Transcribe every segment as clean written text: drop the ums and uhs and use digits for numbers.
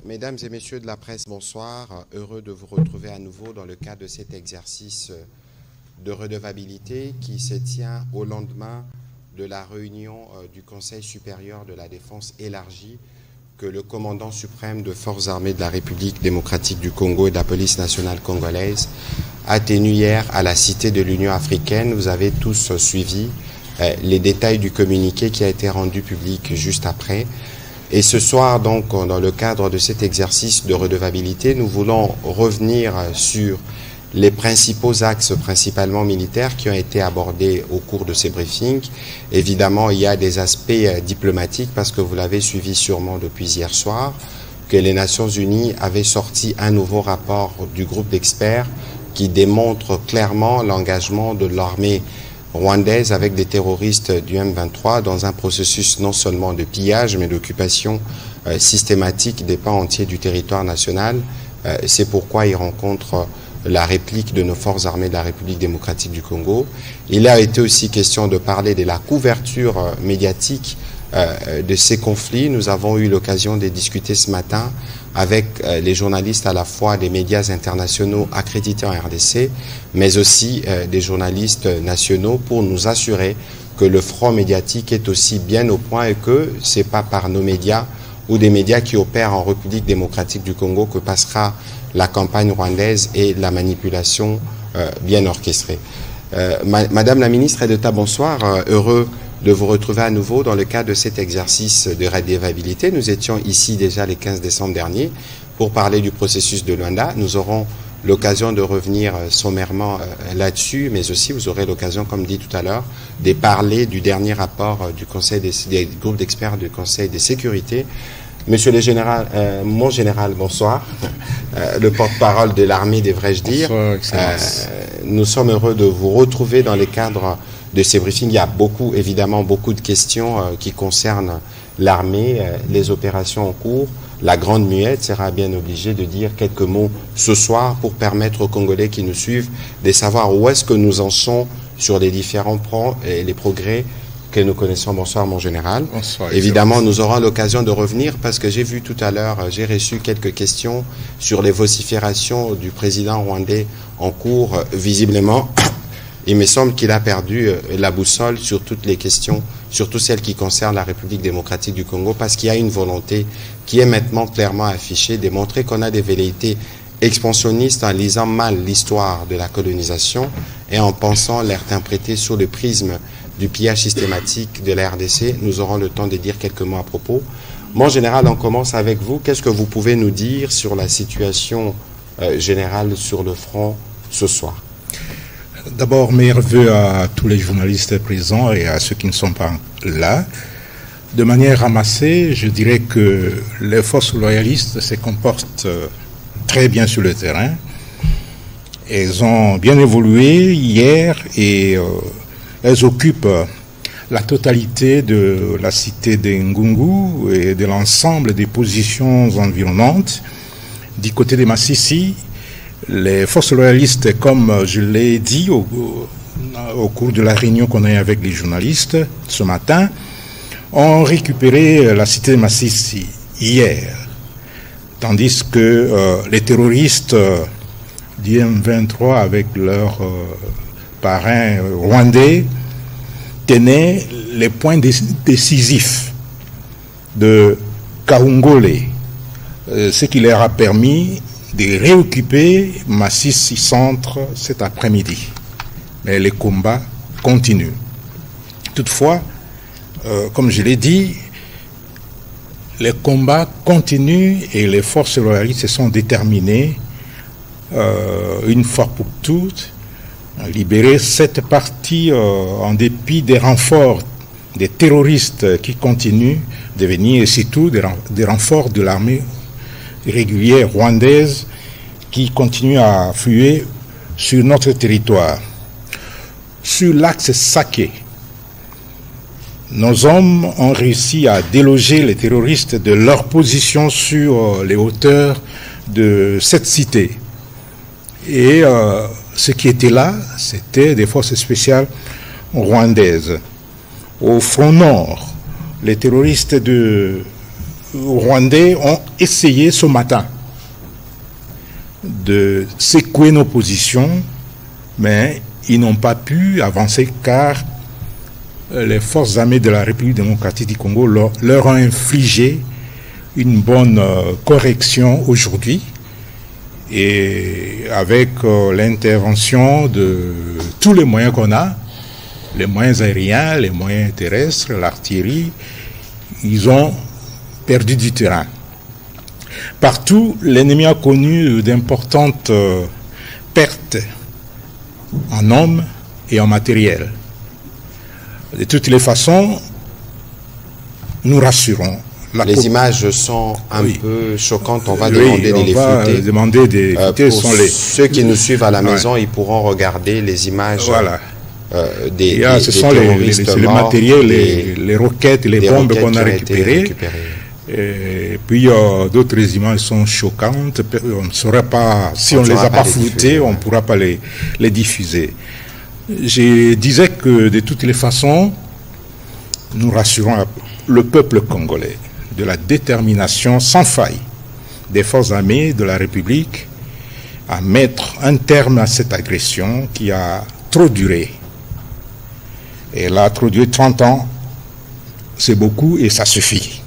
Mesdames et messieurs de la presse, bonsoir. Heureux de vous retrouver à nouveau dans le cadre de cet exercice de redevabilité qui se tient au lendemain de la réunion du Conseil supérieur de la défense élargie que le commandant suprême de Forces armées de la République démocratique du Congo et de la police nationale congolaise a tenu hier à la Cité de l'Union africaine. Vous avez tous suivi les détails du communiqué qui a été rendu public juste après. Et ce soir, donc, dans le cadre de cet exercice de redevabilité, nous voulons revenir sur les principaux axes, principalement militaires, qui ont été abordés au cours de ces briefings. Évidemment, il y a des aspects diplomatiques, parce que vous l'avez suivi sûrement depuis hier soir, que les Nations Unies avaient sorti un nouveau rapport du groupe d'experts qui démontre clairement l'engagement de l'armée rwandaise avec des terroristes du M23 dans un processus non seulement de pillage mais d'occupation systématique des pans entiers du territoire national. C'est pourquoi il rencontre la réplique de nos forces armées de la République démocratique du Congo. Il a été aussi question de parler de la couverture médiatique de ces conflits. Nous avons eu l'occasion de discuter ce matin avec les journalistes à la fois des médias internationaux accrédités en RDC, mais aussi des journalistes nationaux pour nous assurer que le front médiatique est aussi bien au point et que ce n'est pas par nos médias ou des médias qui opèrent en République démocratique du Congo que passera la campagne rwandaise et la manipulation bien orchestrée. Madame la ministre Edeta, bonsoir. Heureux de vous retrouver à nouveau dans le cadre de cet exercice de redevabilité. Nous étions ici déjà le 15 décembre dernier pour parler du processus de Luanda. Nous aurons l'occasion de revenir sommairement là-dessus, mais aussi vous aurez l'occasion, comme dit tout à l'heure, de parler du dernier rapport du Conseil des groupes d'experts du Conseil de sécurité. Monsieur le général, mon général, bonsoir. Le porte-parole de l'armée, devrais-je dire. Bonsoir, Excellence. Nous sommes heureux de vous retrouver dans le cadre de ces briefings. Il y a évidemment beaucoup de questions qui concernent l'armée, les opérations en cours. La Grande Muette sera bien obligée de dire quelques mots ce soir pour permettre aux Congolais qui nous suivent de savoir où est-ce que nous en sommes sur les différents points et les progrès que nous connaissons. Bonsoir, mon général. Bonsoir. Évidemment, nous aurons l'occasion de revenir parce que j'ai vu tout à l'heure, j'ai reçu quelques questions sur les vociférations du président rwandais en cours. Visiblement, il me semble qu'il a perdu la boussole sur toutes les questions, surtout celles qui concernent la République démocratique du Congo, parce qu'il y a une volonté qui est maintenant clairement affichée de montrer qu'on a des velléités expansionnistes en lisant mal l'histoire de la colonisation et en pensant l'interpréter sous le prisme du pillage systématique de la RDC. Nous aurons le temps de dire quelques mots à propos. Mon général, on commence avec vous. Qu'est-ce que vous pouvez nous dire sur la situation générale sur le front ce soir? D'abord, mes vœux à tous les journalistes présents et à ceux qui ne sont pas là. De manière ramassée, je dirais que les forces loyalistes se comportent très bien sur le terrain. Elles ont bien évolué hier et elles occupent la totalité de la cité de Ngungu et de l'ensemble des positions environnantes. Du côté de Massissi, les forces loyalistes, comme je l'ai dit au cours de la réunion qu'on a eue avec les journalistes ce matin, ont récupéré la cité de Massissi hier. Tandis que les terroristes du M23 avec leurs parrains rwandais tenaient les points décisifs de Kahungole, ce qui leur a permis de réoccuper Massissi Centre cet après-midi. Mais les combats continuent. Toutefois, comme je l'ai dit, les combats continuent et les forces loyalistes se sont déterminées, une fois pour toutes, à libérer cette partie en dépit des renforts des terroristes qui continuent de venir et surtout des renforts de l'armée régulière rwandaise qui continue à affluer sur notre territoire. Sur l'axe Saké, nos hommes ont réussi à déloger les terroristes de leur position sur les hauteurs de cette cité. Et ce qui était là, c'était des forces spéciales rwandaises. Au front nord, les terroristes de Rwandais ont essayé ce matin de secouer nos positions, mais ils n'ont pas pu avancer car les forces armées de la République démocratique du Congo leur ont infligé une bonne correction aujourd'hui, et avec l'intervention de tous les moyens qu'on a, les moyens aériens, les moyens terrestres, l'artillerie, ils ont perdu du terrain. Partout, l'ennemi a connu d'importantes pertes en hommes et en matériel. De toutes les façons, nous rassurons. Les images sont un peu choquantes. On va demander de les flouter. Pour ceux qui nous suivent à la maison, ils pourront regarder les images des terroristes le matériel, les roquettes, les bombes qu'on a récupérées. Et puis d'autres images sont choquantes. On ne saurait pas, si on ne les a pas floutées, on ne pourra pas les diffuser. Je disais que de toutes les façons, nous rassurons le peuple congolais de la détermination sans faille des forces armées de la République à mettre un terme à cette agression qui a trop duré. Et elle a trop duré 30 ans, c'est beaucoup et ça suffit.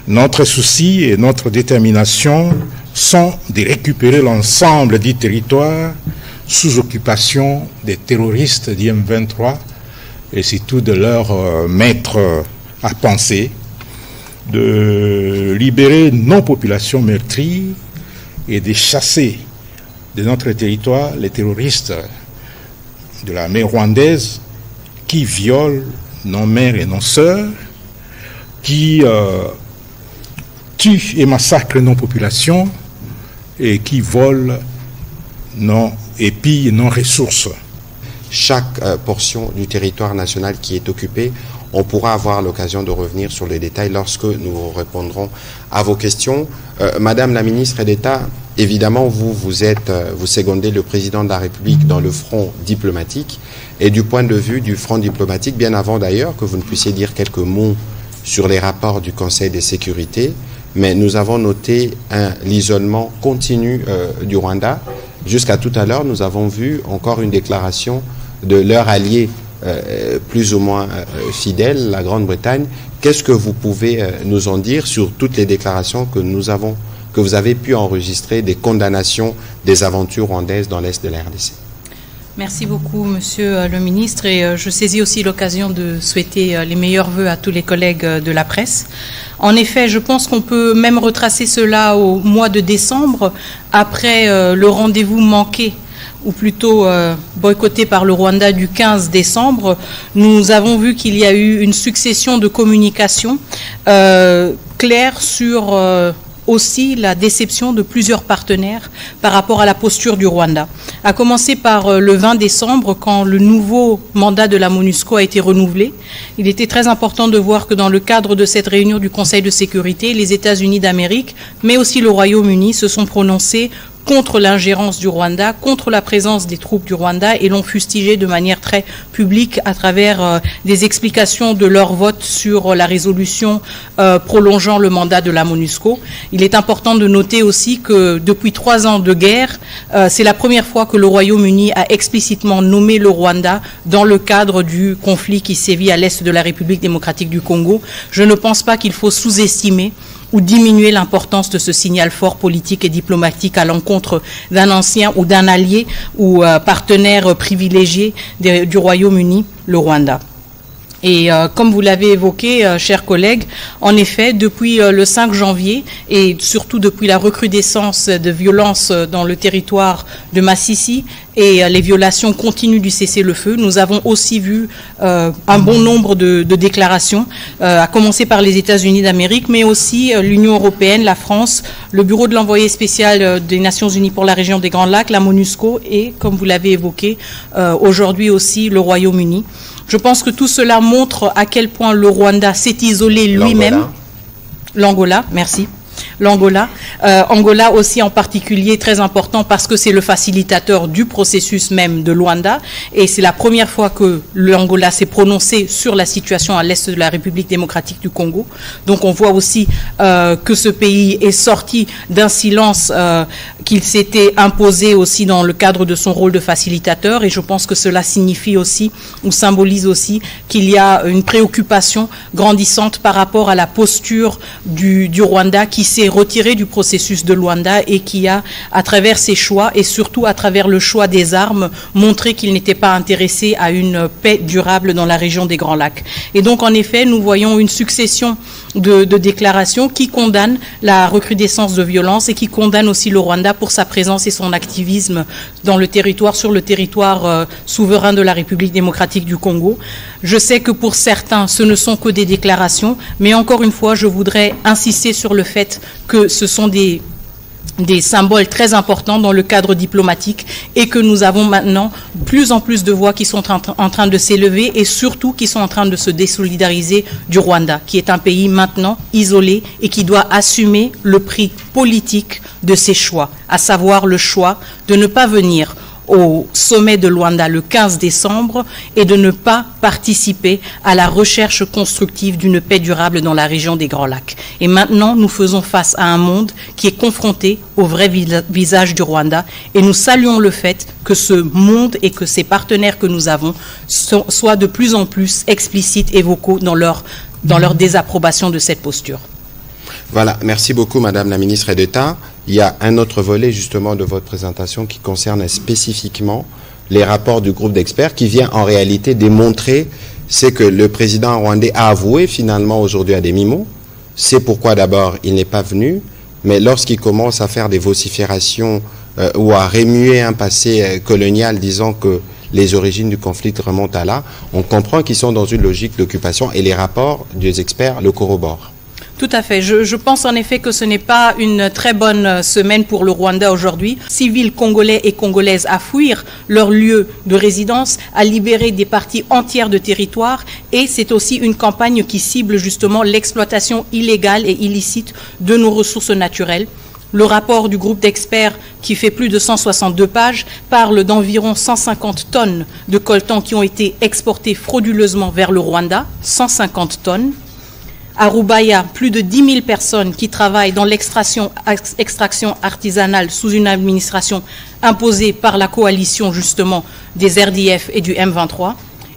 Notre souci et notre détermination sont de récupérer l'ensemble du territoire sous occupation des terroristes du M23 et surtout de leur mettre à penser, de libérer nos populations meurtries et de chasser de notre territoire les terroristes de l'armée rwandaise qui violent nos mères et nos sœurs, qui tuent et massacrent nos populations et qui volent et pillent nos ressources. Chaque portion du territoire national qui est occupée, on pourra avoir l'occasion de revenir sur les détails lorsque nous répondrons à vos questions. Madame la ministre d'État, évidemment, vous secondez le président de la République dans le front diplomatique. Et du point de vue du front diplomatique, bien avant d'ailleurs que vous ne puissiez dire quelques mots sur les rapports du Conseil de sécurité, mais nous avons noté l'isolement continu du Rwanda. Jusqu'à tout à l'heure, nous avons vu encore une déclaration de leur allié plus ou moins fidèle, la Grande-Bretagne. Qu'est-ce que vous pouvez nous en dire sur toutes les déclarations que vous avez pu enregistrer des condamnations des aventures rwandaises dans l'Est de la RDC? Merci beaucoup, Monsieur le Ministre, et je saisis aussi l'occasion de souhaiter les meilleurs vœux à tous les collègues de la presse. En effet, je pense qu'on peut même retracer cela au mois de décembre, après le rendez-vous manqué, ou plutôt boycotté par le Rwanda du 15 décembre. Nous avons vu qu'il y a eu une succession de communications claires sur aussi la déception de plusieurs partenaires par rapport à la posture du Rwanda. À commencer par le 20 décembre, quand le nouveau mandat de la MONUSCO a été renouvelé. Il était très important de voir que dans le cadre de cette réunion du Conseil de sécurité, les États-Unis d'Amérique, mais aussi le Royaume-Uni, se sont prononcés contre l'ingérence du Rwanda, contre la présence des troupes du Rwanda, et l'ont fustigé de manière très publique à travers des explications de leur vote sur la résolution prolongeant le mandat de la MONUSCO. Il est important de noter aussi que depuis 3 ans de guerre, c'est la première fois que le Royaume-Uni a explicitement nommé le Rwanda dans le cadre du conflit qui sévit à l'est de la République démocratique du Congo. Je ne pense pas qu'il faut sous-estimer ou diminuer l'importance de ce signal fort politique et diplomatique à l'encontre d'un ancien ou d'un allié ou partenaire privilégié du Royaume-Uni, le Rwanda. Et comme vous l'avez évoqué, chers collègues, en effet, depuis le 5 janvier et surtout depuis la recrudescence de violences dans le territoire de Masisi et les violations continues du cessez-le-feu, nous avons aussi vu un bon nombre de déclarations, à commencer par les États-Unis d'Amérique, mais aussi l'Union européenne, la France, le Bureau de l'envoyé spécial des Nations Unies pour la région des Grands Lacs, la MONUSCO et, comme vous l'avez évoqué, aujourd'hui aussi le Royaume-Uni. Je pense que tout cela montre à quel point le Rwanda s'est isolé lui-même. L'Angola, merci. l'Angola. Angola aussi en particulier très important parce que c'est le facilitateur du processus même de Luanda et c'est la première fois que l'Angola s'est prononcé sur la situation à l'est de la République démocratique du Congo. Donc on voit aussi que ce pays est sorti d'un silence qu'il s'était imposé aussi dans le cadre de son rôle de facilitateur et je pense que cela signifie aussi ou symbolise aussi qu'il y a une préoccupation grandissante par rapport à la posture du Rwanda qui s'est retiré du processus de Luanda et qui a, à travers ses choix et surtout à travers le choix des armes, montré qu'il n'était pas intéressé à une paix durable dans la région des Grands Lacs. Et donc, en effet, nous voyons une succession de déclarations qui condamnent la recrudescence de violence et qui condamnent aussi le Rwanda pour sa présence et son activisme dans le territoire, sur le territoire souverain de la République démocratique du Congo. Je sais que pour certains, ce ne sont que des déclarations, mais encore une fois, je voudrais insister sur le fait que ce sont des symboles très importants dans le cadre diplomatique et que nous avons maintenant plus en plus de voix qui sont en train de s'élever et surtout qui sont en train de se désolidariser du Rwanda, qui est un pays maintenant isolé et qui doit assumer le prix politique de ses choix, à savoir le choix de ne pas venir au sommet de Luanda le 15 décembre et de ne pas participer à la recherche constructive d'une paix durable dans la région des Grands Lacs. Et maintenant, nous faisons face à un monde qui est confronté au vrai visage du Rwanda et nous saluons le fait que ce monde et que ces partenaires que nous avons soient de plus en plus explicites et vocaux dans leur désapprobation de cette posture. Voilà, merci beaucoup Madame la Ministre d'État. Il y a un autre volet justement de votre présentation qui concerne spécifiquement les rapports du groupe d'experts qui vient en réalité démontrer ce que le président rwandais a avoué finalement aujourd'hui à demi-mot. C'est pourquoi d'abord il n'est pas venu, mais lorsqu'il commence à faire des vociférations ou à remuer un passé colonial disant que les origines du conflit remontent à là, on comprend qu'ils sont dans une logique d'occupation et les rapports des experts le corroborent. Tout à fait. Je pense en effet que ce n'est pas une très bonne semaine pour le Rwanda aujourd'hui. Civils congolais et congolaises à fuir leur lieu de résidence, à libérer des parties entières de territoire et c'est aussi une campagne qui cible justement l'exploitation illégale et illicite de nos ressources naturelles. Le rapport du groupe d'experts, qui fait plus de 162 pages, parle d'environ 150 tonnes de coltan qui ont été exportées frauduleusement vers le Rwanda, 150 tonnes. À Rubaya, plus de 10 000 personnes qui travaillent dans l'extraction artisanale sous une administration imposée par la coalition justement des RDF et du M23.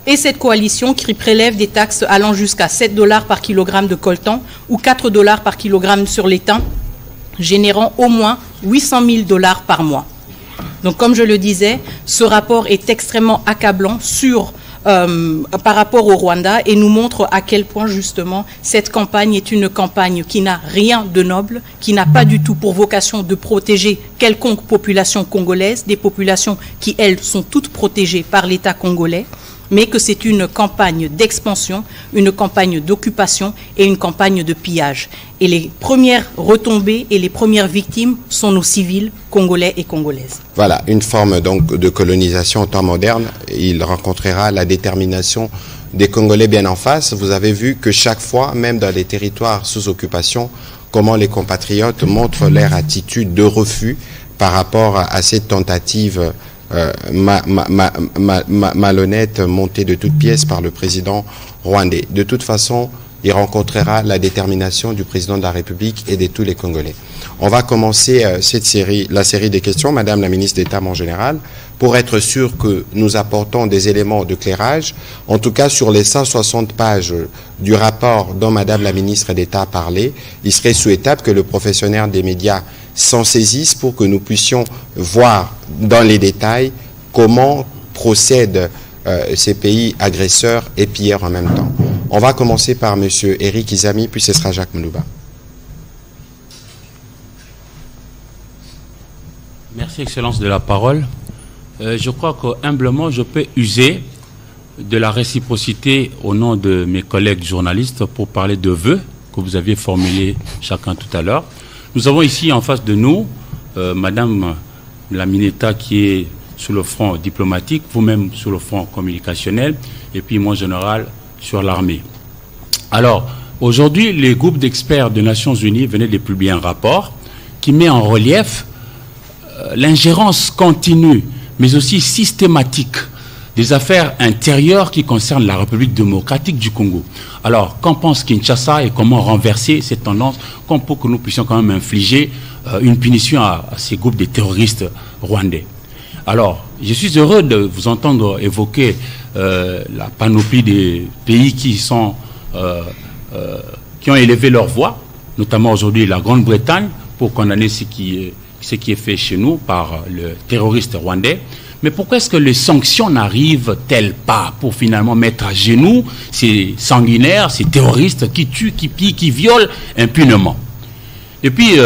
Et cette coalition qui prélève des taxes allant jusqu'à 7 $ par kilogramme de coltan ou 4 $ par kilogramme sur l'étain, générant au moins 800 000 $ par mois. Donc comme je le disais, ce rapport est extrêmement accablant par rapport au Rwanda et nous montre à quel point justement cette campagne est une campagne qui n'a rien de noble, qui n'a pas du tout pour vocation de protéger quelconque population congolaise, des populations qui elles sont toutes protégées par l'État congolais, mais que c'est une campagne d'expansion, une campagne d'occupation et une campagne de pillage. Et les premières retombées et les premières victimes sont nos civils congolais et congolaises. Voilà, une forme donc de colonisation en temps moderne. Il rencontrera la détermination des Congolais bien en face. Vous avez vu que chaque fois, même dans les territoires sous occupation, comment les compatriotes montrent leur attitude de refus par rapport à cette tentative malhonnête montée de toutes pièces par le président rwandais. De toute façon, il rencontrera la détermination du président de la République et de tous les Congolais. On va commencer la série des questions, Madame la ministre d'État en général, pour être sûr que nous apportons des éléments de clairage. En tout cas, sur les 160 pages du rapport dont Madame la ministre d'État a parlé, il serait souhaitable que le professionnel des médias s'en saisisse pour que nous puissions voir dans les détails comment procèdent ces pays agresseurs et pilleurs en même temps. On va commencer par M. Eric Izami, puis ce sera Jacques Moulouba. Merci, Excellence, de la parole. Je crois qu'humblement, je peux user de la réciprocité au nom de mes collègues journalistes pour parler de vœux que vous aviez formulés chacun tout à l'heure. Nous avons ici en face de nous Madame la Mineta qui est sur le front diplomatique, vous-même sur le front communicationnel, et puis moi, général, sur l'armée. Alors, Aujourd'hui, les groupes d'experts des Nations Unies venaient de publier un rapport qui met en relief l'ingérence continue, mais aussi systématique, des affaires intérieures qui concernent la République démocratique du Congo. Alors, qu'en pense Kinshasa et comment renverser cette tendance pour que nous puissions quand même infliger une punition à ces groupes de terroristes rwandais? Alors, je suis heureux de vous entendre évoquer la panoplie des pays qui ont élevé leur voix, notamment aujourd'hui la Grande-Bretagne, pour condamner ce qui est fait chez nous par le terroriste rwandais. Mais pourquoi est-ce que les sanctions n'arrivent-elles pas pour finalement mettre à genoux ces sanguinaires, ces terroristes qui tuent, qui pillent, qui violent impunément? Et puis,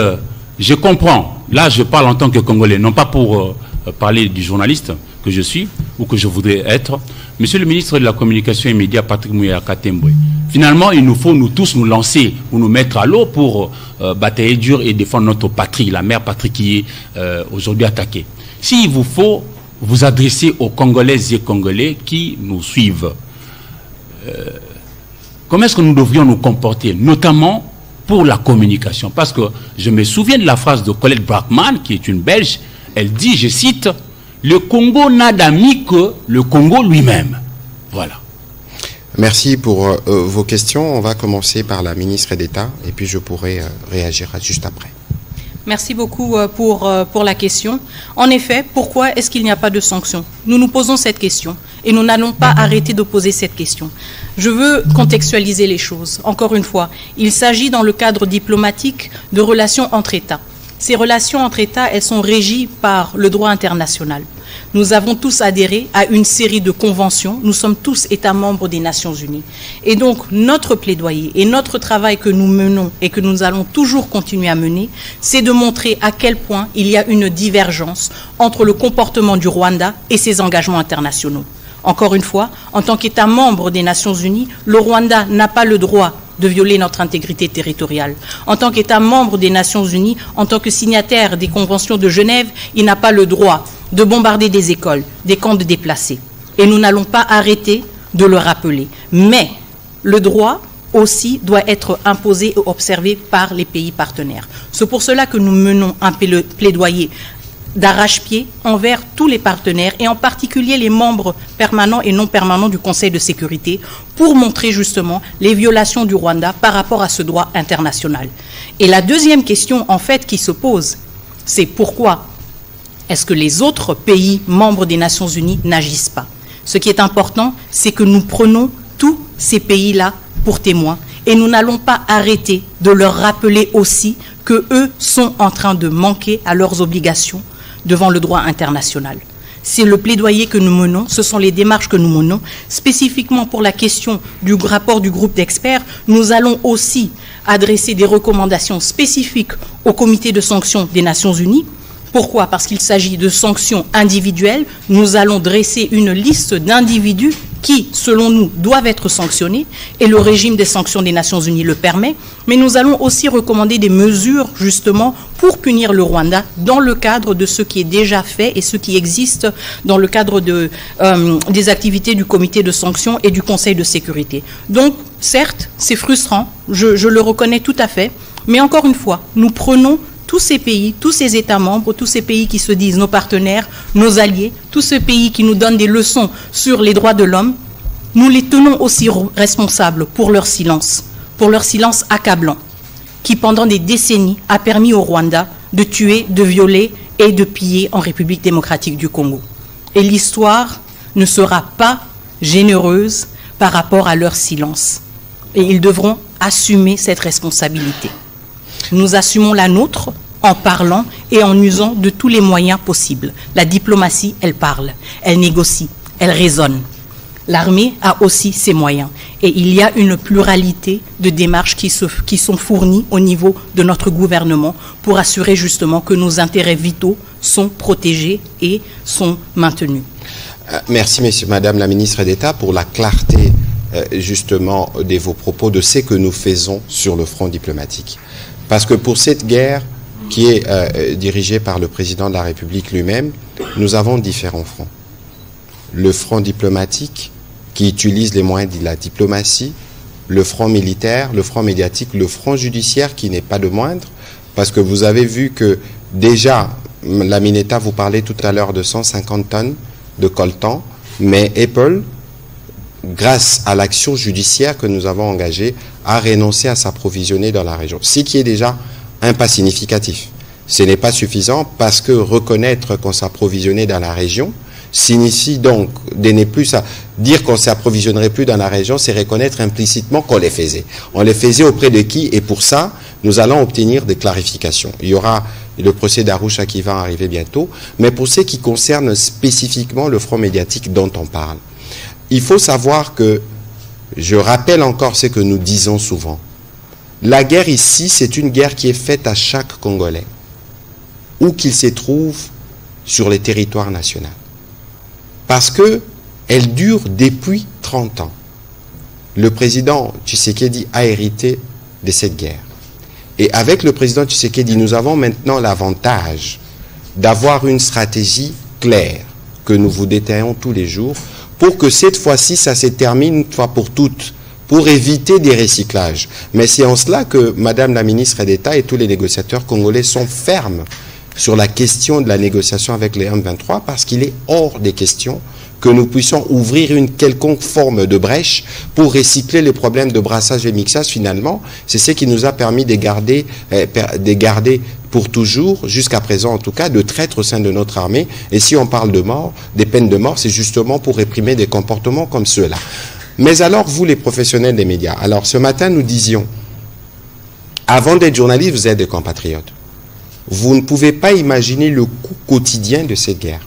je comprends, là je parle en tant que Congolais, non pas pour parler du journaliste que je suis ou que je voudrais être. Monsieur le ministre de la Communication et Médias, Patrick Muyaya Katembwe, finalement, il nous faut nous tous nous lancer ou nous mettre à l'eau pour batailler dur et défendre notre patrie, la mère patrie qui est aujourd'hui attaquée. S'il vous faut vous adresser aux Congolaises et Congolais qui nous suivent, comment est-ce que nous devrions nous comporter, notamment pour la communication? Parce que je me souviens de la phrase de Colette Brackman, qui est une Belge. Elle dit, je cite, « Le Congo n'a d'amis que le Congo lui-même ». Voilà. Merci pour vos questions. On va commencer par la ministre d'État et puis je pourrai réagir juste après. Merci beaucoup pour la question. En effet, pourquoi est-ce qu'il n'y a pas de sanctions? Nous nous posons cette question et nous n'allons pas arrêter de poser cette question. Je veux contextualiser les choses. Encore une fois, il s'agit dans le cadre diplomatique de relations entre États. Ces relations entre États, elles sont régies par le droit international. Nous avons tous adhéré à une série de conventions. Nous sommes tous États membres des Nations Unies. Et donc, notre plaidoyer et notre travail que nous menons et que nous allons toujours continuer à mener, c'est de montrer à quel point il y a une divergence entre le comportement du Rwanda et ses engagements internationaux. Encore une fois, en tant qu'État membre des Nations Unies, le Rwanda n'a pas le droit de violer notre intégrité territoriale. En tant qu'État membre des Nations Unies, en tant que signataire des conventions de Genève, il n'a pas le droit de bombarder des écoles, des camps de déplacés. Et nous n'allons pas arrêter de le rappeler. Mais le droit aussi doit être imposé et observé par les pays partenaires. C'est pour cela que nous menons un plaidoyer d'arrache-pied envers tous les partenaires et en particulier les membres permanents et non permanents du Conseil de sécurité pour montrer justement les violations du Rwanda par rapport à ce droit international. Et la deuxième question en fait qui se pose, c'est pourquoi est-ce que les autres pays membres des Nations Unies n'agissent pas? Ce qui est important, c'est que nous prenons tous ces pays-là pour témoins et nous n'allons pas arrêter de leur rappeler aussi qu'eux sont en train de manquer à leurs obligations devant le droit international. C'est le plaidoyer que nous menons, ce sont les démarches que nous menons. Spécifiquement pour la question du rapport du groupe d'experts, nous allons aussi adresser des recommandations spécifiques au comité de sanctions des Nations Unies. Pourquoi? Parce qu'il s'agit de sanctions individuelles. Nous allons dresser une liste d'individus qui, selon nous, doivent être sanctionnés, et le régime des sanctions des Nations Unies le permet, mais nous allons aussi recommander des mesures, justement, pour punir le Rwanda dans le cadre de ce qui est déjà fait et ce qui existe dans le cadre des activités du comité de sanctions et du Conseil de sécurité. Donc, certes, c'est frustrant, je le reconnais tout à fait, mais encore une fois, nous prenons tous ces pays, tous ces États membres, tous ces pays qui se disent nos partenaires, nos alliés, tous ces pays qui nous donnent des leçons sur les droits de l'homme, nous les tenons aussi responsables pour leur silence accablant, qui pendant des décennies a permis au Rwanda de tuer, de violer et de piller en République démocratique du Congo. Et l'histoire ne sera pas généreuse par rapport à leur silence. Et ils devront assumer cette responsabilité. Nous assumons la nôtre en parlant et en usant de tous les moyens possibles. La diplomatie, elle parle, elle négocie, elle raisonne. L'armée a aussi ses moyens. Et il y a une pluralité de démarches qui sont fournies au niveau de notre gouvernement pour assurer justement que nos intérêts vitaux sont protégés et sont maintenus. Merci, Madame la ministre d'État, pour la clarté justement de vos propos, de ce que nous faisons sur le front diplomatique. Parce que pour cette guerre qui est dirigée par le président de la République lui-même, nous avons différents fronts. Le front diplomatique qui utilise les moyens de la diplomatie le front militaire, le front médiatique, le front judiciaire qui n'est pas de moindre, parce que vous avez vu que déjà, la Mineta vous parlait tout à l'heure de 150 tonnes de coltan, mais Apple, grâce à l'action judiciaire que nous avons engagée, a renoncé à s'approvisionner dans la région, ce qui est déjà un pas significatif. Ce n'est pas suffisant parce que reconnaître qu'on s'approvisionnait dans la région signifie donc de ne plus à dire qu'on ne s'approvisionnerait plus dans la région, c'est reconnaître implicitement qu'on les faisait. On les faisait auprès de qui? Et pour ça, nous allons obtenir des clarifications. Il y aura le procès d'Arusha qui va arriver bientôt, mais pour ce qui concerne spécifiquement le front médiatique dont on parle, il faut savoir que, je rappelle encore ce que nous disons souvent, la guerre ici, c'est une guerre qui est faite à chaque Congolais, où qu'il se trouve sur le territoire national. Parce qu'elle dure depuis 30 ans. Le président Tshisekedi a hérité de cette guerre. Et avec le président Tshisekedi, nous avons maintenant l'avantage d'avoir une stratégie claire que nous vous détaillons tous les jours pour que cette fois-ci, ça se termine une fois pour toutes, pour éviter des recyclages. Mais c'est en cela que Madame la ministre d'État et tous les négociateurs congolais sont fermes sur la question de la négociation avec les M23 parce qu'il est hors des questions que nous puissions ouvrir une quelconque forme de brèche pour recycler les problèmes de brassage et mixage. Finalement, c'est ce qui nous a permis de garder pour toujours, jusqu'à présent en tout cas, de traîtres au sein de notre armée. Et si on parle de mort, des peines de mort, c'est justement pour réprimer des comportements comme ceux-là. Mais alors, vous les professionnels des médias, alors ce matin nous disions, avant d'être journaliste, vous êtes des compatriotes. Vous ne pouvez pas imaginer le coût quotidien de cette guerre.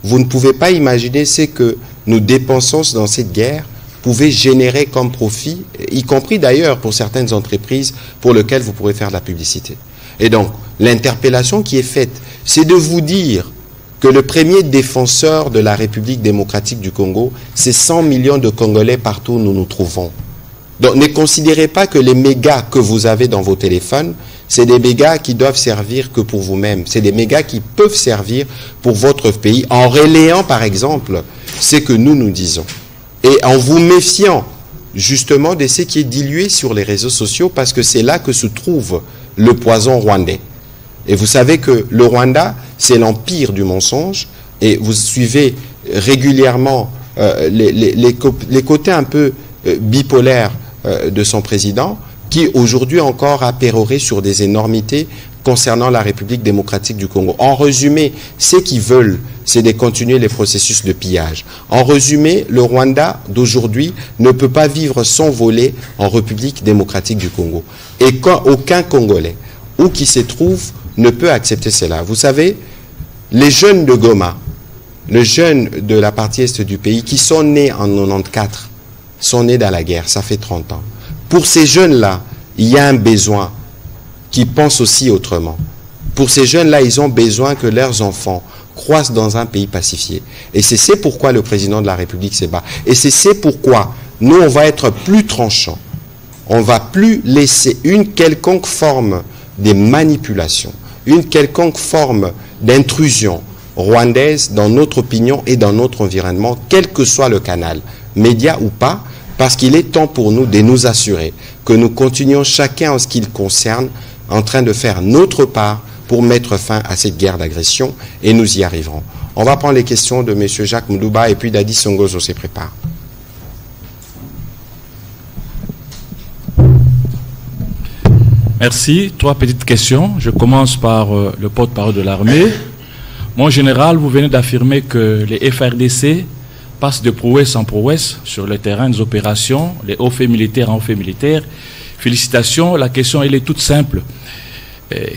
Vous ne pouvez pas imaginer ce que nous dépensons dans cette guerre pouvait générer comme profit, y compris d'ailleurs pour certaines entreprises pour lesquelles vous pourrez faire de la publicité. Et donc, l'interpellation qui est faite, c'est de vous dire que le premier défenseur de la République démocratique du Congo, c'est 100 millions de Congolais partout où nous nous trouvons. Donc, ne considérez pas que les mégas que vous avez dans vos téléphones, c'est des mégas qui doivent servir que pour vous-même. C'est des mégas qui peuvent servir pour votre pays en relayant, par exemple, ce que nous disons. Et en vous méfiant, justement, de ce qui est dilué sur les réseaux sociaux, parce que c'est là que se trouve le poison rwandais. Et vous savez que le Rwanda, c'est l'empire du mensonge, et vous suivez régulièrement les côtés un peu bipolaires de son président, qui aujourd'hui encore a péroré sur des énormités concernant la République démocratique du Congo. En résumé, ce qu'ils veulent, c'est de continuer les processus de pillage. En résumé, le Rwanda d'aujourd'hui ne peut pas vivre sans voler en République démocratique du Congo. Et quand aucun Congolais, où qu'il se trouve, ne peut accepter cela. Vous savez, les jeunes de Goma, les jeunes de la partie est du pays, qui sont nés en 94, sont nés dans la guerre, ça fait 30 ans. Pour ces jeunes-là, il y a un besoin qui pense aussi autrement. Pour ces jeunes-là, ils ont besoin que leurs enfants croissent dans un pays pacifié. Et c'est pourquoi le président de la République se bat. Et c'est pourquoi nous, on va être plus tranchants. On ne va plus laisser une quelconque forme de manipulation, une quelconque forme d'intrusion rwandaise dans notre opinion et dans notre environnement, quel que soit le canal, média ou pas, parce qu'il est temps pour nous de nous assurer que nous continuons chacun en ce qui le concerne en train de faire notre part pour mettre fin à cette guerre d'agression et nous y arriverons. On va prendre les questions de M. Jacques Moudouba et puis Dadi Songozo se prépare. Merci. 3 petites questions. Je commence par le porte-parole de l'armée. Mon général, vous venez d'affirmer que les FRDC passent de prouesse en prouesse sur le terrain des opérations, les hauts faits militaires en hauts faits militaires. Félicitations. La question, elle est toute simple.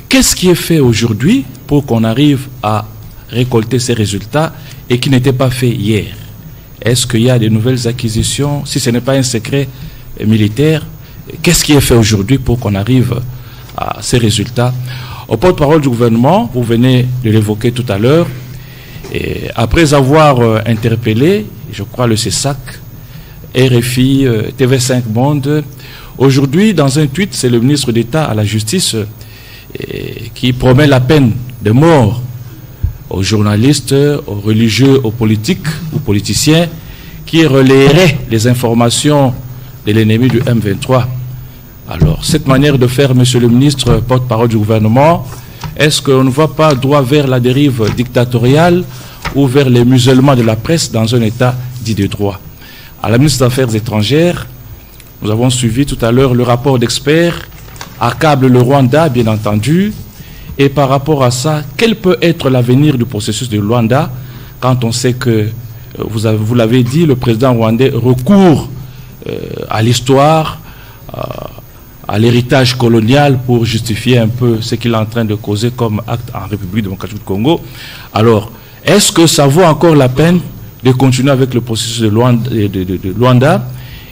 Qu'est-ce qui est fait aujourd'hui pour qu'on arrive à récolter ces résultats et qui n'était pas fait hier? Est-ce qu'il y a de nouvelles acquisitions? Si ce n'est pas un secret militaire, qu'est-ce qui est fait aujourd'hui pour qu'on arrive à ces résultats? Au porte-parole du gouvernement, vous venez de l'évoquer tout à l'heure, et après avoir interpellé, je crois, le CESAC, RFI, TV5 Monde, aujourd'hui, dans un tweet, c'est le ministre d'État à la Justice qui promet la peine de mort aux journalistes, aux religieux, aux politiques, aux politiciens qui relaieraient les informations de l'ennemi du M23. Alors, cette manière de faire, monsieur le ministre, porte-parole du gouvernement, est-ce qu'on ne va pas droit vers la dérive dictatoriale ou vers les musellements de la presse dans un état dit de droit? À la ministre des Affaires étrangères, nous avons suivi tout à l'heure le rapport d'experts, accable le Rwanda, bien entendu, et par rapport à ça, quel peut être l'avenir du processus de Luanda quand on sait que, vous l'avez dit, le président rwandais recourt à l'histoire, à l'héritage colonial pour justifier un peu ce qu'il est en train de causer comme acte en République démocratique du Congo. Alors, est-ce que ça vaut encore la peine de continuer avec le processus de Luanda?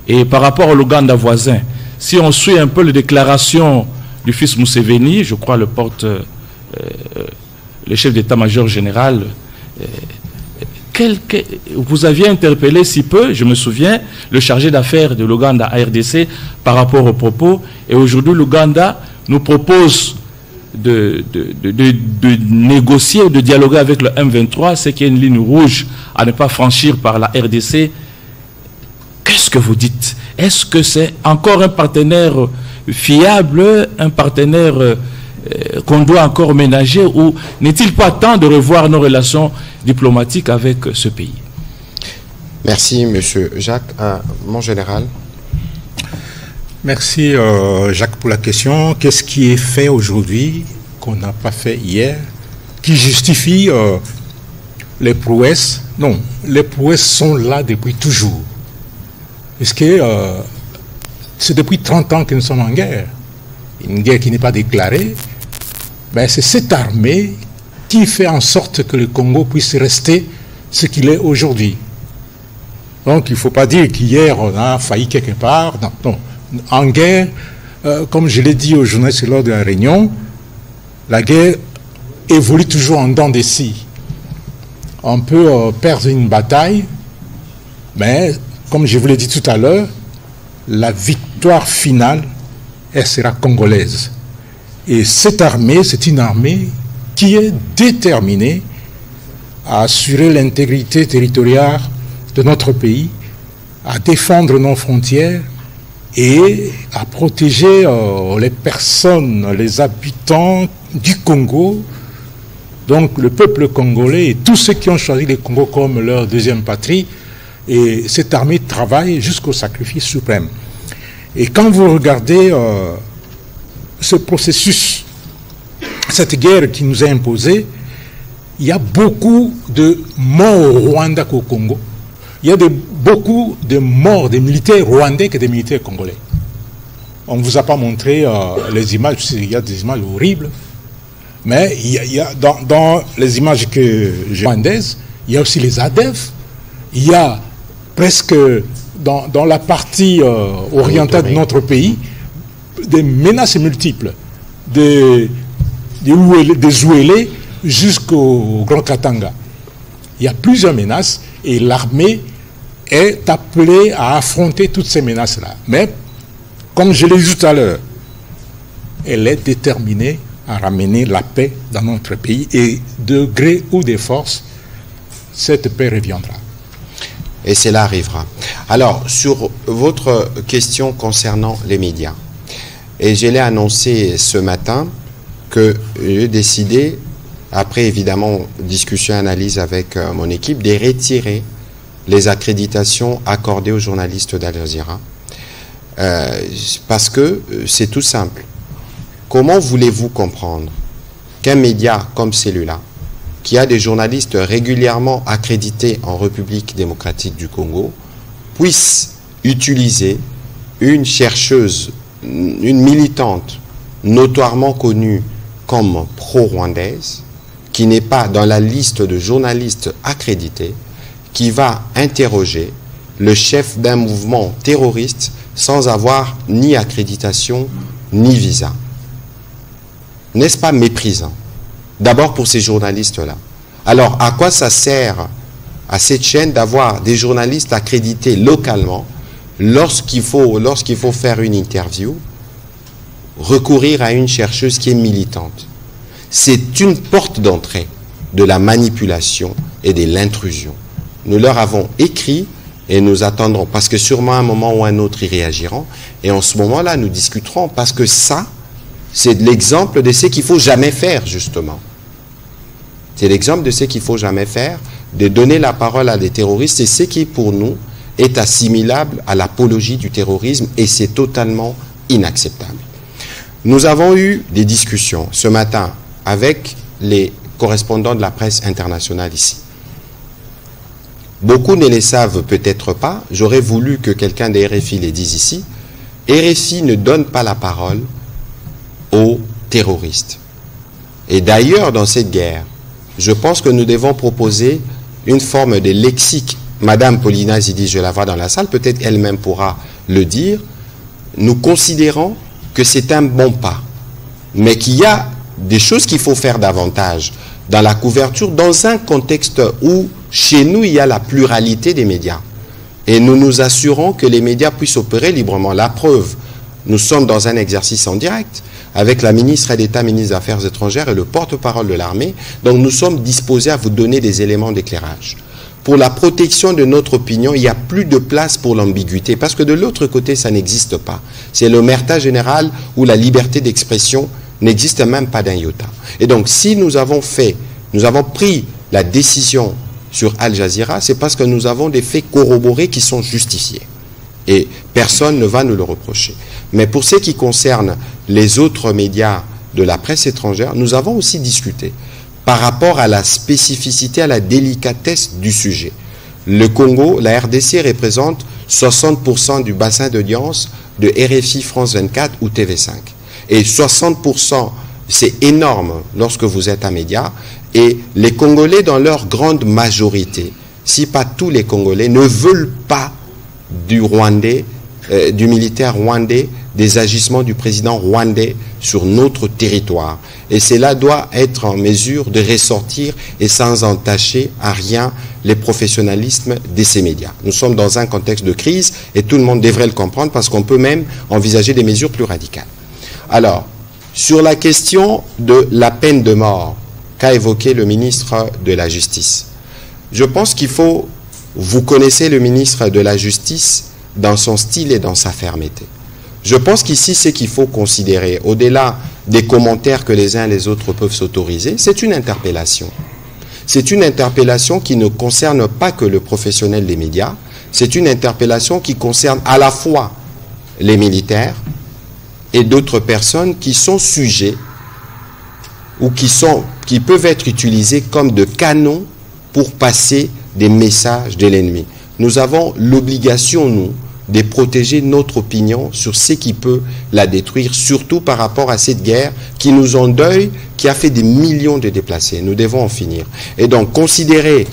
Et par rapport à l'Ouganda voisin, si on suit un peu les déclarations du fils Museveni, je crois le chef d'état-major général, vous aviez interpellé si peu, je me souviens, le chargé d'affaires de l'Ouganda à RDC par rapport aux propos. Et aujourd'hui, l'Ouganda nous propose de négocier ou de dialoguer avec le M23, c'est qu'il y a une ligne rouge à ne pas franchir par la RDC. Qu'est-ce que vous dites? Est-ce que c'est encore un partenaire fiable, un partenaire qu'on doit encore ménager, ou n'est-il pas temps de revoir nos relations diplomatiques avec ce pays? Merci, monsieur Jacques. Mon général. Merci, Jacques, pour la question. Qu'est-ce qui est fait aujourd'hui qu'on n'a pas fait hier, qui justifie les prouesses? Non, les prouesses sont là depuis toujours. Parce que c'est depuis 30 ans que nous sommes en guerre. Une guerre qui n'est pas déclarée. Ben, c'est cette armée qui fait en sorte que le Congo puisse rester ce qu'il est aujourd'hui. Donc il ne faut pas dire qu'hier on a failli quelque part. Non, non. En guerre, comme je l'ai dit aux journalistes lors de la réunion, la guerre évolue toujours en dents de scie. On peut perdre une bataille, mais comme je vous l'ai dit tout à l'heure, la victoire finale, elle sera congolaise. Et cette armée, c'est une armée qui est déterminée à assurer l'intégrité territoriale de notre pays, à défendre nos frontières et à protéger les personnes, les habitants du Congo, donc le peuple congolais et tous ceux qui ont choisi le Congo comme leur deuxième patrie. Et cette armée travaille jusqu'au sacrifice suprême. Et quand vous regardez ce processus, cette guerre qui nous est imposée, il y a beaucoup de morts au Rwanda qu'au Congo. Il y a beaucoup de morts des militaires rwandais que des militaires congolais. On ne vous a pas montré les images, il y a des images horribles, mais il y a dans les images rwandaises, il y a aussi les ADF, il y a presque dans la partie orientale de notre pays, des menaces multiples, des Ouélés jusqu'au Grand Katanga. Il y a plusieurs menaces et l'armée est appelée à affronter toutes ces menaces-là. Mais, comme je l'ai dit tout à l'heure, elle est déterminée à ramener la paix dans notre pays et de gré ou de force, cette paix reviendra. Et cela arrivera. Alors, sur votre question concernant les médias, et je l'ai annoncé ce matin que j'ai décidé, après évidemment discussion et analyse avec mon équipe, de retirer les accréditations accordées aux journalistes d'Al Jazeera. Parce que c'est tout simple. Comment voulez-vous comprendre qu'un média comme celui-là, qui a des journalistes régulièrement accrédités en République démocratique du Congo, puisse utiliser une chercheuse, une militante notoirement connue comme pro-rwandaise, qui n'est pas dans la liste de journalistes accrédités, qui va interroger le chef d'un mouvement terroriste sans avoir ni accréditation ni visa. N'est-ce pas méprisant? D'abord pour ces journalistes-là. Alors, à quoi ça sert à cette chaîne d'avoir des journalistes accrédités localement lorsqu'il faut faire une interview, recourir à une chercheuse qui est militante? C'est une porte d'entrée de la manipulation et de l'intrusion. Nous leur avons écrit Et nous attendrons, parce que sûrement à un moment ou à un autre, ils réagiront. Et en ce moment-là, nous discuterons, parce que ça, c'est l'exemple de ce qu'il ne faut jamais faire, justement. C'est l'exemple de ce qu'il ne faut jamais faire, de donner la parole à des terroristes, et ce qui, pour nous, est assimilable à l'apologie du terrorisme, et c'est totalement inacceptable. Nous avons eu des discussions ce matin avec les correspondants de la presse internationale ici. Beaucoup ne les savent peut-être pas. J'aurais voulu que quelqu'un des RFI les dise ici. RFI ne donne pas la parole aux terroristes. Et d'ailleurs, dans cette guerre, je pense que nous devons proposer une forme de lexique. Madame Paulina Zidi, je la vois dans la salle, peut-être elle-même pourra le dire. Nous considérons que c'est un bon pas, mais qu'il y a des choses qu'il faut faire davantage dans la couverture, dans un contexte où, chez nous, il y a la pluralité des médias. Et nous nous assurons que les médias puissent opérer librement. La preuve, nous sommes dans un exercice en direct avec la ministre d'État, ministre des Affaires étrangères et le porte-parole de l'armée. Donc nous sommes disposés à vous donner des éléments d'éclairage. Pour la protection de notre opinion, il n'y a plus de place pour l'ambiguïté, parce que de l'autre côté, ça n'existe pas. C'est l'omerta générale où la liberté d'expression n'existe même pas d'un iota. Et donc, si nous avons pris la décision sur Al Jazeera, c'est parce que nous avons des faits corroborés qui sont justifiés. Et personne ne va nous le reprocher. Mais pour ce qui concerne les autres médias de la presse étrangère, nous avons aussi discuté par rapport à la spécificité, à la délicatesse du sujet. Le Congo, la RDC représente 60% du bassin d'audience de RFI, France 24 ou TV5. Et 60%, c'est énorme lorsque vous êtes un média. Et les Congolais, dans leur grande majorité, si pas tous les Congolais, ne veulent pas du Rwandais, du militaire rwandais, des agissements du président rwandais sur notre territoire. Et cela doit être en mesure de ressortir et sans entacher à rien les professionnalismes de ces médias. Nous sommes dans un contexte de crise et tout le monde devrait le comprendre parce qu'on peut même envisager des mesures plus radicales. Alors, sur la question de la peine de mort qu'a évoqué le ministre de la Justice, je pense qu'il faut... Vous connaissez le ministre de la Justice dans son style et dans sa fermeté. Je pense qu'ici, ce qu'il faut considérer, au-delà des commentaires que les uns et les autres peuvent s'autoriser, c'est une interpellation. C'est une interpellation qui ne concerne pas que le professionnel des médias, c'est une interpellation qui concerne à la fois les militaires et d'autres personnes qui sont sujets ou qui peuvent être utilisés comme de canons pour passer des messages de l'ennemi. Nous avons l'obligation, nous, de protéger notre opinion sur ce qui peut la détruire, surtout par rapport à cette guerre qui nous endeuille, qui a fait des millions de déplacés. Nous devons en finir. Et donc, considérez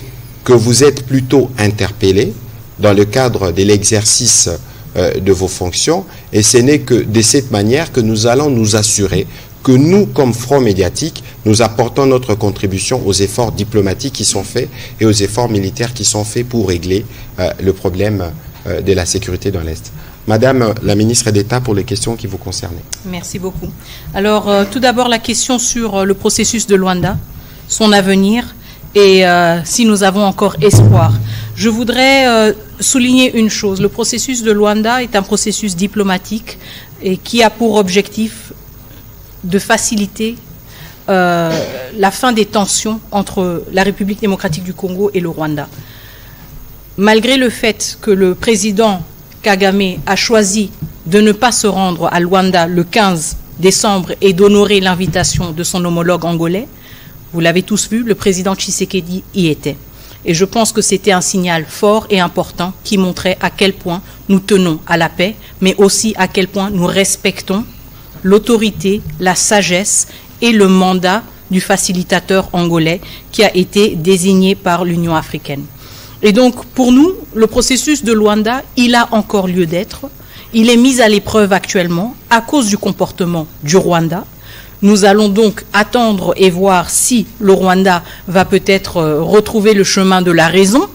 que vous êtes plutôt interpellé dans le cadre de l'exercice de vos fonctions, et ce n'est que de cette manière que nous allons nous assurer que nous, comme Front médiatique, nous apportons notre contribution aux efforts diplomatiques qui sont faits et aux efforts militaires qui sont faits pour régler le problème de la sécurité dans l'Est. Madame la ministre d'État, pour les questions qui vous concernent. Merci beaucoup. Alors, tout d'abord, la question sur le processus de Luanda, son avenir et si nous avons encore espoir. Je voudrais souligner une chose. Le processus de Luanda est un processus diplomatique et qui a pour objectif de faciliter la fin des tensions entre la République démocratique du Congo et le Rwanda. Malgré le fait que le président Kagame a choisi de ne pas se rendre à Luanda le 15 décembre et d'honorer l'invitation de son homologue angolais, vous l'avez tous vu, le président Tshisekedi y était. Et je pense que c'était un signal fort et important qui montrait à quel point nous tenons à la paix, mais aussi à quel point nous respectons l'autorité, la sagesse et le mandat du facilitateur angolais qui a été désigné par l'Union africaine. Et donc, pour nous, le processus de Luanda, il a encore lieu d'être. Il est mis à l'épreuve actuellement à cause du comportement du Rwanda. Nous allons donc attendre et voir si le Rwanda va peut-être retrouver le chemin de la raison.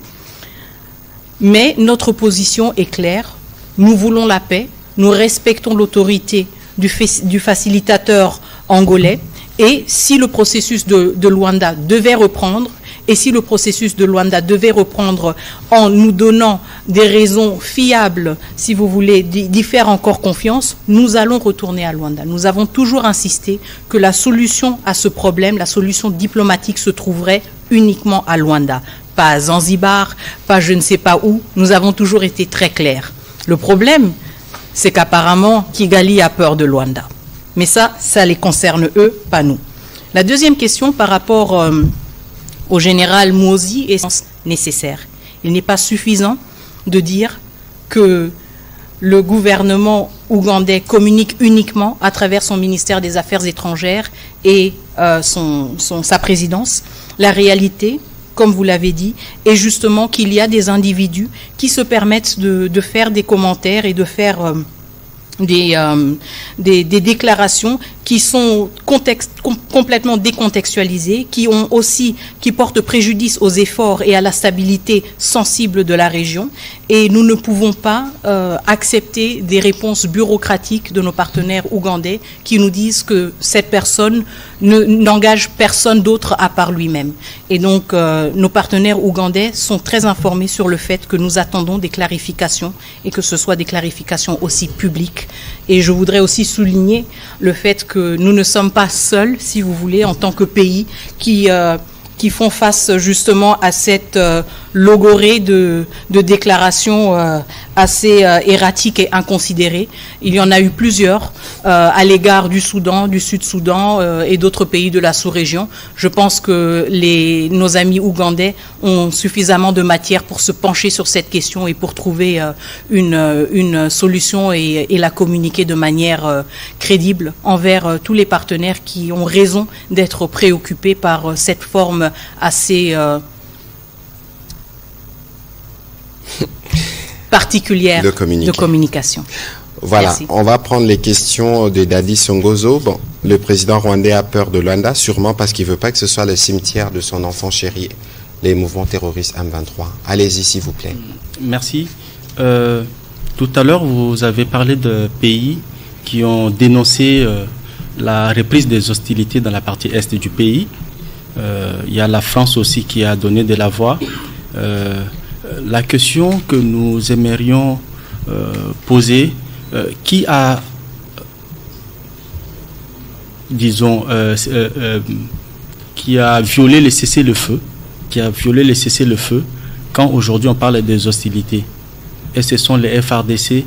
Mais notre position est claire. Nous voulons la paix. Nous respectons l'autorité du facilitateur angolais. Et si le processus de Luanda devait reprendre Et si le processus de Luanda devait reprendre en nous donnant des raisons fiables, si vous voulez, d'y faire encore confiance, nous allons retourner à Luanda. Nous avons toujours insisté que la solution à ce problème, la solution diplomatique se trouverait uniquement à Luanda. Pas à Zanzibar, pas je ne sais pas où. Nous avons toujours été très clairs. Le problème, c'est qu'apparemment, Kigali a peur de Luanda. Mais ça les concerne eux, pas nous. La deuxième question par rapport au général Muhoozi est nécessaire. Il n'est pas suffisant de dire que le gouvernement ougandais communique uniquement à travers son ministère des Affaires étrangères et sa présidence. La réalité, comme vous l'avez dit, est justement qu'il y a des individus qui se permettent de faire des commentaires et de faire des déclarations qui sont complètement décontextualisées, qui portent préjudice aux efforts et à la stabilité sensible de la région. Et nous ne pouvons pas accepter des réponses bureaucratiques de nos partenaires ougandais qui nous disent que cette personne n'engage personne d'autre à part lui-même. Et donc, nos partenaires ougandais sont très informés sur le fait que nous attendons des clarifications et que ce soit des clarifications aussi publiques. Et je voudrais aussi souligner le fait que nous ne sommes pas seuls, si vous voulez, en tant que pays qui font face justement à cette logorée de déclarations assez erratiques et inconsidérées. Il y en a eu plusieurs à l'égard du Soudan, du Sud-Soudan et d'autres pays de la sous-région. Je pense que nos amis ougandais ont suffisamment de matière pour se pencher sur cette question et pour trouver une solution et la communiquer de manière crédible envers tous les partenaires qui ont raison d'être préoccupés par cette forme assez particulière de communication. Voilà, merci. On va prendre les questions de Dadi Songozo. Bon, le président rwandais a peur de Luanda, sûrement parce qu'il ne veut pas que ce soit le cimetière de son enfant chéri, les mouvements terroristes M23. Allez-y, s'il vous plaît. Merci. Tout à l'heure, vous avez parlé de pays qui ont dénoncé la reprise des hostilités dans la partie est du pays. Il y a la France aussi qui a donné de la voix. La question que nous aimerions poser, qui a, disons, qui a violé le cessez-le-feu, quand aujourd'hui on parle des hostilités? Et ce sont les FARDC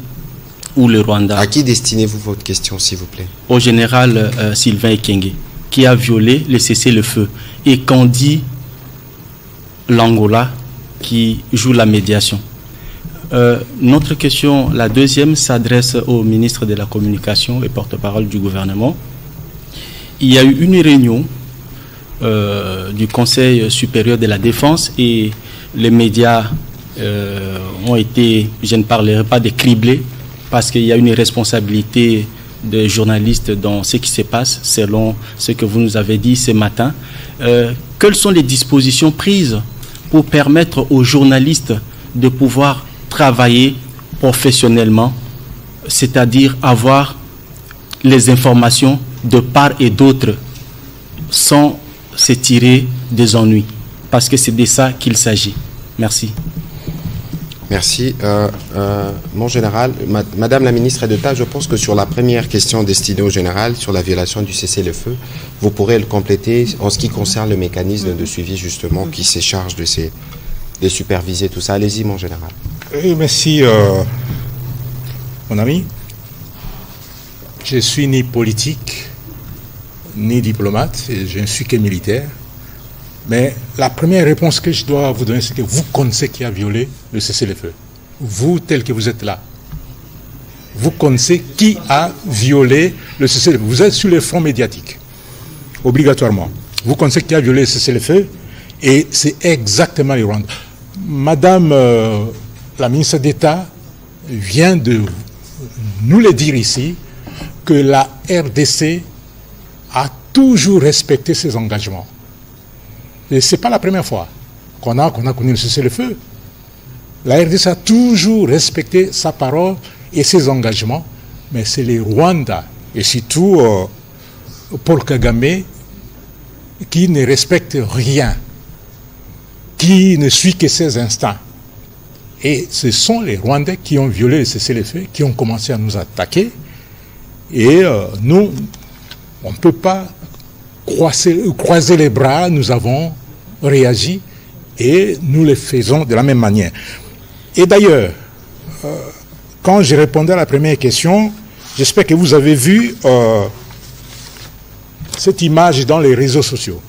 ou le Rwanda? À qui destinez-vous votre question, s'il vous plaît? Au général Sylvain Ekenge, qui a violé le cessez-le-feu. Et qu'on dit l'Angola qui joue la médiation. Notre question, la deuxième, s'adresse au ministre de la Communication et porte-parole du gouvernement. Il y a eu une réunion du Conseil supérieur de la défense et les médias ont été, je ne parlerai pas de criblés, parce qu'il y a une responsabilité des journalistes dans ce qui se passe, selon ce que vous nous avez dit ce matin. Quelles sont les dispositions prises pour permettre aux journalistes de pouvoir travailler professionnellement, c'est-à-dire avoir les informations de part et d'autre sans se tirer des ennuis, parce que c'est de ça qu'il s'agit. Merci. Merci. Mon général, Madame la ministre d'État, je pense que sur la première question destinée au général, sur la violation du cessez-le-feu, vous pourrez le compléter en ce qui concerne le mécanisme de suivi justement qui se charge de superviser tout ça. Allez-y, mon général. Oui, merci, mon ami. Je suis ni politique, ni diplomate, je ne suis que militaire. Mais la première réponse que je dois vous donner, c'est que vous connaissez qui a violé le cessez-le-feu. Vous, tel que vous êtes là. Vous connaissez qui a violé le cessez-le-feu. Vous êtes sur le front médiatique, obligatoirement. Vous connaissez qui a violé le cessez-le-feu et c'est exactement les Rwandais. Madame la ministre d'État vient de nous le dire ici, que la RDC a toujours respecté ses engagements. Et ce n'est pas la première fois qu'on a connu le cessez-le-feu. La RDC a toujours respecté sa parole et ses engagements, mais c'est les Rwandais, et surtout Paul Kagame, qui ne respectent rien. qui ne suit que ses instincts. Et ce sont les Rwandais qui ont violé le cessez-le-feu, qui ont commencé à nous attaquer. Et nous, on ne peut pas croiser les bras, nous avons réagi et nous le faisons de la même manière. Et d'ailleurs, quand je répondais à la première question, j'espère que vous avez vu cette image dans les réseaux sociaux.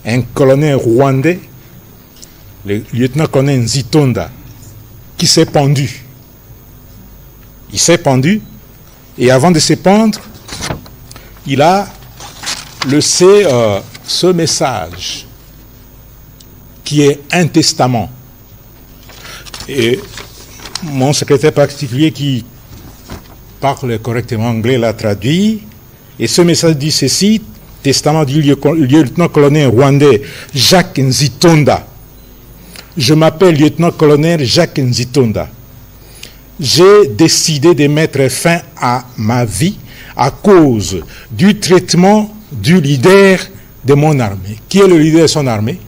Un colonel rwandais, le lieutenant-colonel Nzitonda, qui s'est pendu. Il s'est pendu et avant de se pendre, il a laissé ce message qui est un testament. Et mon secrétaire particulier qui parle correctement anglais l'a traduit. Et ce message dit ceci, testament du lieutenant-colonel rwandais Jacques Nzitonda. Je m'appelle lieutenant-colonel Jacques Nzitonda. J'ai décidé de mettre fin à ma vie à cause du traitement du leader de mon armée. Qui est le leader de son armée?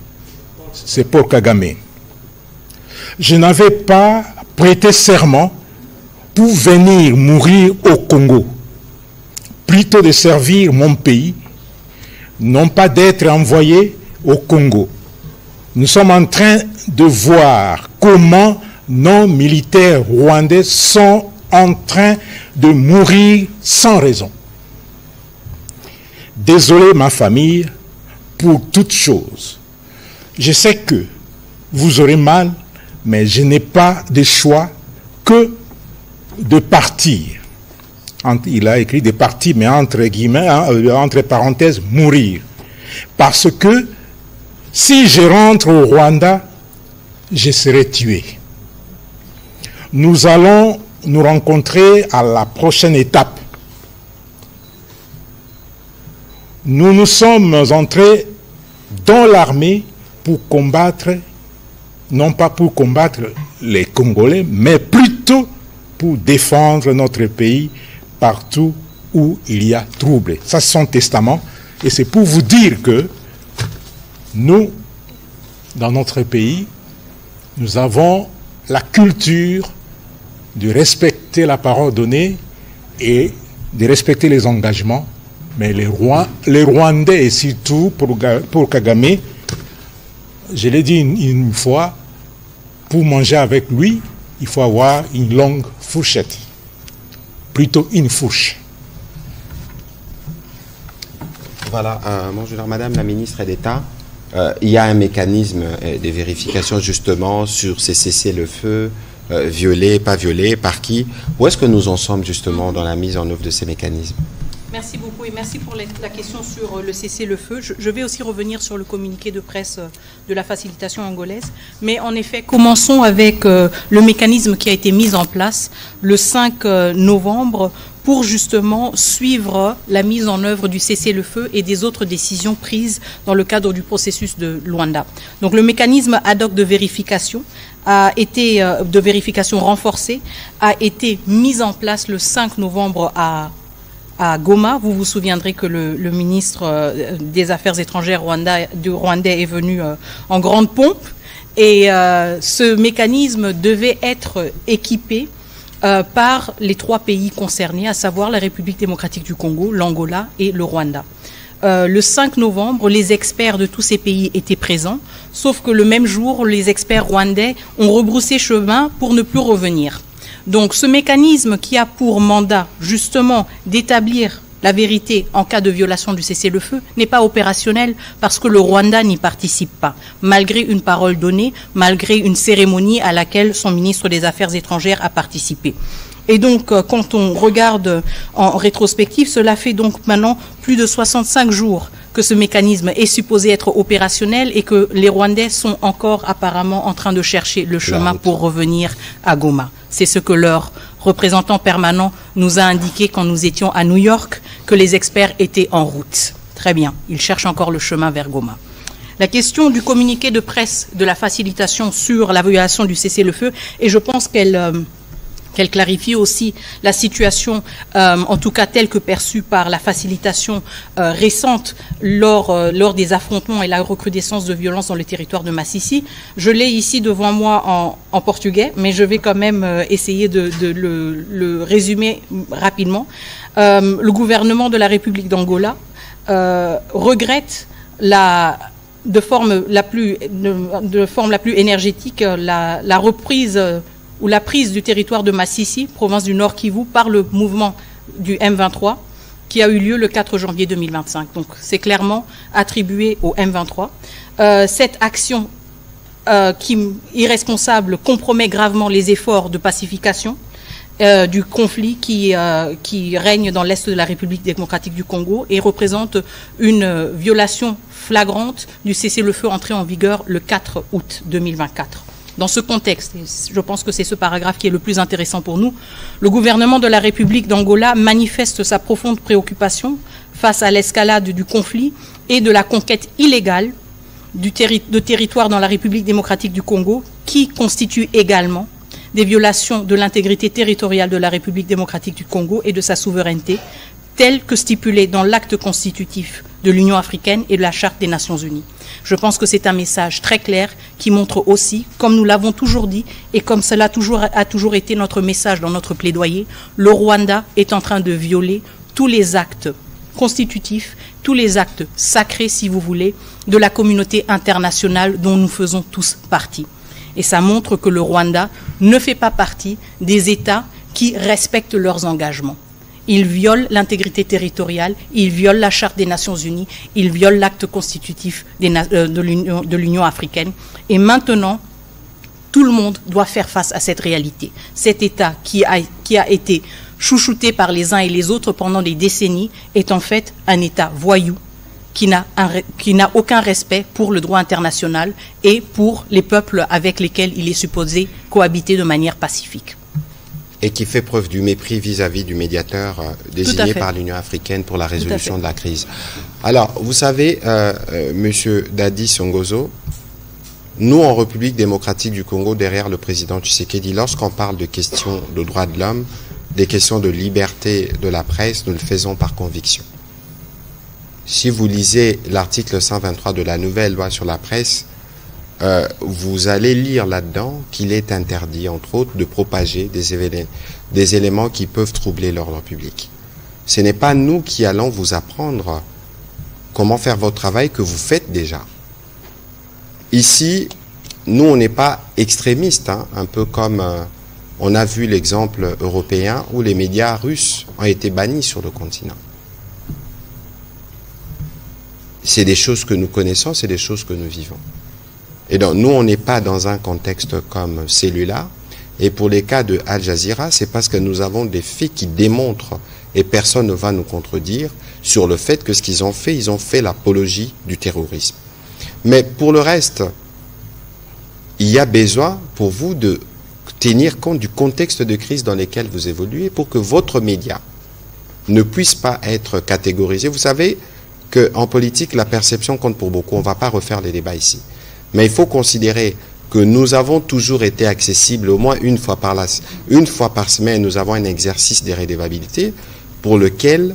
C'est Paul Kagame. Je n'avais pas prêté serment pour venir mourir au Congo, plutôt de servir mon pays, non pas d'être envoyé au Congo. Nous sommes en train de voir comment nos militaires rwandais sont en train de mourir sans raison. Désolé ma famille pour toute chose. Je sais que vous aurez mal, mais je n'ai pas de choix que de partir. Il a écrit de partir, mais entre guillemets, entre parenthèses, mourir. Parce que si je rentre au Rwanda, je serai tué. Nous allons nous rencontrer à la prochaine étape. Nous nous sommes entrés dans l'armée pour combattre, non pas pour combattre les Congolais, mais plutôt pour défendre notre pays partout où il y a trouble. Ça, c'est son testament. Et c'est pour vous dire que nous, dans notre pays, nous avons la culture de respecter la parole donnée et de respecter les engagements. Mais les Rwandais, et surtout pour Kagame, je l'ai dit une fois, pour manger avec lui, il faut avoir une longue fourchette. Plutôt une fourche. Voilà, bonjour Madame la ministre d'État. Il y a un mécanisme de vérification justement sur ces cessez-le-feu, violés, pas violés, par qui. Où est-ce que nous en sommes justement dans la mise en œuvre de ces mécanismes? Merci beaucoup et merci pour la question sur le cessez-le-feu. Je vais aussi revenir sur le communiqué de presse de la facilitation angolaise. Mais en effet, commençons avec le mécanisme qui a été mis en place le 5 novembre pour justement suivre la mise en œuvre du cessez-le-feu et des autres décisions prises dans le cadre du processus de Luanda. Donc le mécanisme ad hoc de vérification de vérification renforcée a été mis en place le 5 novembre à Goma. Vous vous souviendrez que le ministre des Affaires étrangères rwandais est venu en grande pompe et ce mécanisme devait être équipé par les 3 pays concernés, à savoir la République démocratique du Congo, l'Angola et le Rwanda. Le 5 novembre, les experts de tous ces pays étaient présents, sauf que le même jour, les experts rwandais ont rebroussé chemin pour ne plus revenir. Donc ce mécanisme qui a pour mandat justement d'établir la vérité en cas de violation du cessez-le-feu n'est pas opérationnel parce que le Rwanda n'y participe pas, malgré une parole donnée, malgré une cérémonie à laquelle son ministre des Affaires étrangères a participé. Et donc, quand on regarde en rétrospective, cela fait donc maintenant plus de 65 jours que ce mécanisme est supposé être opérationnel et que les Rwandais sont encore apparemment en train de chercher le chemin pour revenir à Goma. C'est ce que leur représentant permanent nous a indiqué quand nous étions à New York, que les experts étaient en route. Très bien, ils cherchent encore le chemin vers Goma. La question du communiqué de presse de la facilitation sur la violation du cessez-le-feu, et je pense qu'elle qu'elle clarifie aussi la situation, en tout cas telle que perçue par la facilitation récente lors des affrontements et la recrudescence de violence dans le territoire de Massissi. Je l'ai ici devant moi en portugais, mais je vais quand même essayer de le résumer rapidement. Le gouvernement de la République d'Angola regrette de forme la plus énergétique la reprise ou la prise du territoire de Massissi, province du Nord Kivu, par le mouvement du M23, qui a eu lieu le 4 janvier 2025. Donc c'est clairement attribué au M23. Cette action irresponsable compromet gravement les efforts de pacification du conflit qui règne dans l'est de la République démocratique du Congo et représente une violation flagrante du cessez-le-feu entré en vigueur le 4 août 2024. Dans ce contexte, et je pense que c'est ce paragraphe qui est le plus intéressant pour nous, le gouvernement de la République d'Angola manifeste sa profonde préoccupation face à l'escalade du conflit et de la conquête illégale de territoires dans la République démocratique du Congo, qui constitue également des violations de l'intégrité territoriale de la République démocratique du Congo et de sa souveraineté, telles que stipulées dans l'acte constitutif de l'Union africaine et de la Charte des Nations unies. Je pense que c'est un message très clair qui montre aussi, comme nous l'avons toujours dit et comme cela a toujours été notre message dans notre plaidoyer, le Rwanda est en train de violer tous les actes constitutifs, tous les actes sacrés, si vous voulez, de la communauté internationale dont nous faisons tous partie. Et ça montre que le Rwanda ne fait pas partie des États qui respectent leurs engagements. Il viole l'intégrité territoriale, il viole la Charte des Nations Unies, il viole l'acte constitutif de l'Union africaine. Et maintenant, tout le monde doit faire face à cette réalité. Cet État qui a été chouchouté par les uns et les autres pendant des décennies est en fait un État voyou qui n'a aucun respect pour le droit international et pour les peuples avec lesquels il est supposé cohabiter de manière pacifique. Et qui fait preuve du mépris vis-à-vis du médiateur désigné par l'Union africaine pour la résolution de la crise. Alors, vous savez, Monsieur Dadi Songozo, nous, en République démocratique du Congo, derrière le président Tshisekedi, lorsqu'on parle de questions de droits de l'homme, des questions de liberté de la presse, nous le faisons par conviction. Si vous lisez l'article 123 de la nouvelle loi sur la presse, vous allez lire là-dedans qu'il est interdit, entre autres, de propager des éléments qui peuvent troubler l'ordre public. Ce n'est pas nous qui allons vous apprendre comment faire votre travail que vous faites déjà. Ici, nous, on n'est pas extrémistes, hein, un peu comme on a vu l'exemple européen où les médias russes ont été bannis sur le continent. C'est des choses que nous connaissons, c'est des choses que nous vivons. Et donc, nous, on n'est pas dans un contexte comme celui-là. Et pour les cas de Al Jazeera, c'est parce que nous avons des faits qui démontrent, et personne ne va nous contredire, sur le fait que ce qu'ils ont fait l'apologie du terrorisme. Mais pour le reste, il y a besoin pour vous de tenir compte du contexte de crise dans lequel vous évoluez pour que votre média ne puisse pas être catégorisé. Vous savez qu'en politique, la perception compte pour beaucoup. On ne va pas refaire les débats ici. Mais il faut considérer que nous avons toujours été accessibles au moins une fois par semaine. Nous avons un exercice de redevabilité pour lequel,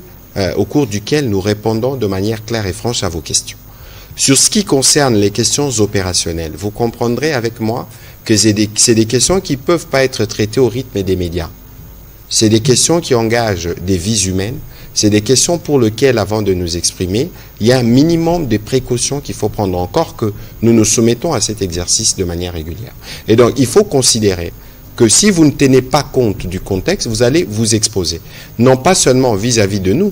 au cours duquel nous répondons de manière claire et franche à vos questions. Sur ce qui concerne les questions opérationnelles, vous comprendrez avec moi que c'est des questions qui ne peuvent pas être traitées au rythme des médias. C'est des questions qui engagent des vies humaines. C'est des questions pour lesquelles, avant de nous exprimer, il y a un minimum de précautions qu'il faut prendre, encore que nous nous soumettons à cet exercice de manière régulière. Et donc, il faut considérer que si vous ne tenez pas compte du contexte, vous allez vous exposer. Non pas seulement vis-à-vis de nous,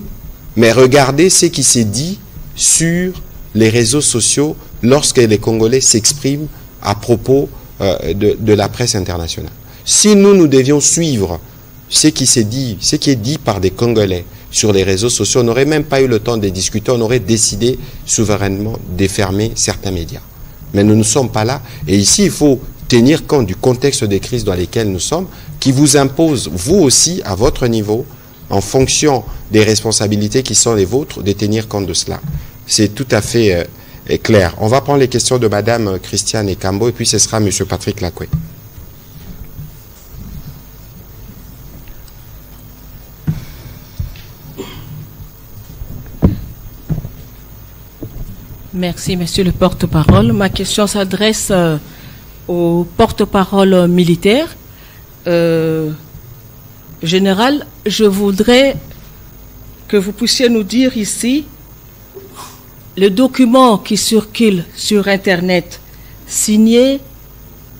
mais regardez ce qui s'est dit sur les réseaux sociaux lorsque les Congolais s'expriment à propos de la presse internationale. Si nous devions suivre ce qui est dit par des Congolais sur les réseaux sociaux, on n'aurait même pas eu le temps de discuter, on aurait décidé souverainement de fermer certains médias. Mais nous ne sommes pas là. Et ici, il faut tenir compte du contexte des crises dans lesquelles nous sommes, qui vous impose, vous aussi, à votre niveau, en fonction des responsabilités qui sont les vôtres, de tenir compte de cela. C'est tout à fait clair. On va prendre les questions de Madame Christiane Ekambo, et puis ce sera Monsieur Patrick Lacoué. Merci, monsieur le porte-parole. Ma question s'adresse au porte-parole militaire. Général, je voudrais que vous puissiez nous dire ici le document qui circule sur Internet, signé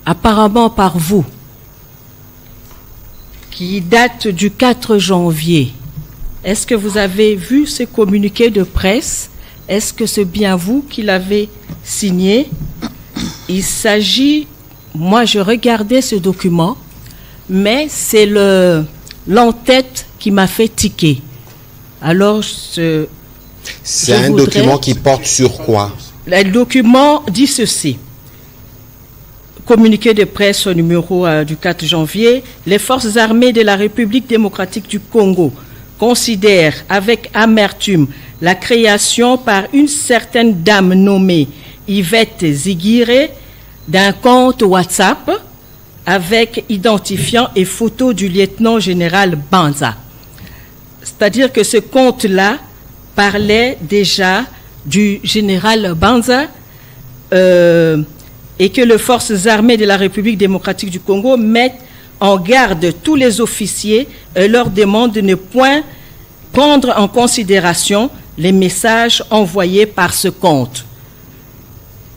apparemment par vous, qui date du 4 janvier. Est-ce que vous avez vu ce communiqué de presse? Est-ce que c'est bien vous qui l'avez signé? Il s'agit, moi je regardais ce document, mais c'est l'entête qui m'a fait tiquer. Alors, c'est un document qui porte sur quoi? Le document dit ceci. Communiqué de presse au numéro du 4 janvier, les forces armées de la République démocratique du Congo considèrent avec amertume la création par une certaine dame nommée Yvette Ziguiré d'un compte WhatsApp avec identifiant et photo du lieutenant-général Banza. C'est-à-dire que ce compte-là parlait déjà du général Banza et que les forces armées de la République démocratique du Congo mettent en garde tous les officiers et leur demandent de ne point prendre en considération les messages envoyés par ce compte,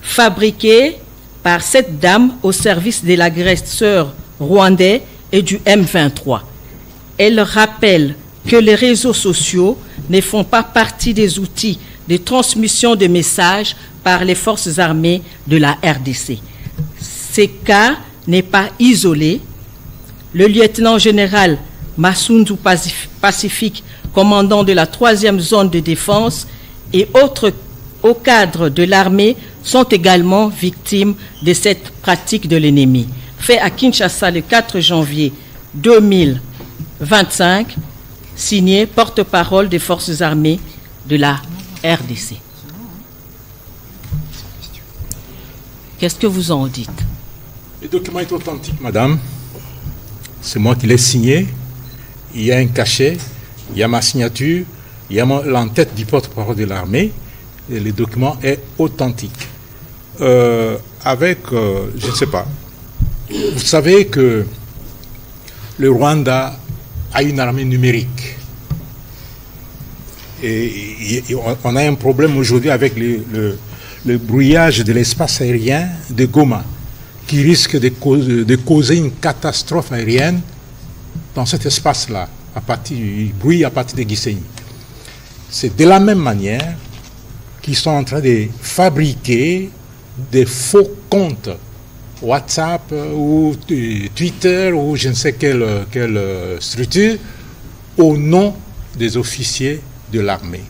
fabriqué par cette dame au service de l'agresseur rwandais et du M23. Elle rappelle que les réseaux sociaux ne font pas partie des outils de transmission de messages par les forces armées de la RDC. Ce cas n'est pas isolé. Le lieutenant-général Massoundou Pacifique, commandant de la 3e zone de défense, et autres hauts cadres de l'armée sont également victimes de cette pratique de l'ennemi. Fait à Kinshasa le 4 janvier 2025, signé porte-parole des forces armées de la RDC. Qu'est-ce que vous en dites? Le document est authentique, madame. C'est moi qui l'ai signé. Il y a un cachet, il y a ma signature, il y a l'entête du porte-parole de l'armée. Et le document est authentique. Je ne sais pas. Vous savez que le Rwanda a une armée numérique. Et on a un problème aujourd'hui avec le brouillage de l'espace aérien de Goma, qui risque de causer une catastrophe aérienne dans cet espace-là, du bruit à partir de Gisenyi. C'est de la même manière qu'ils sont en train de fabriquer des faux comptes WhatsApp ou Twitter ou je ne sais quelle structure au nom des officiers de l'armée.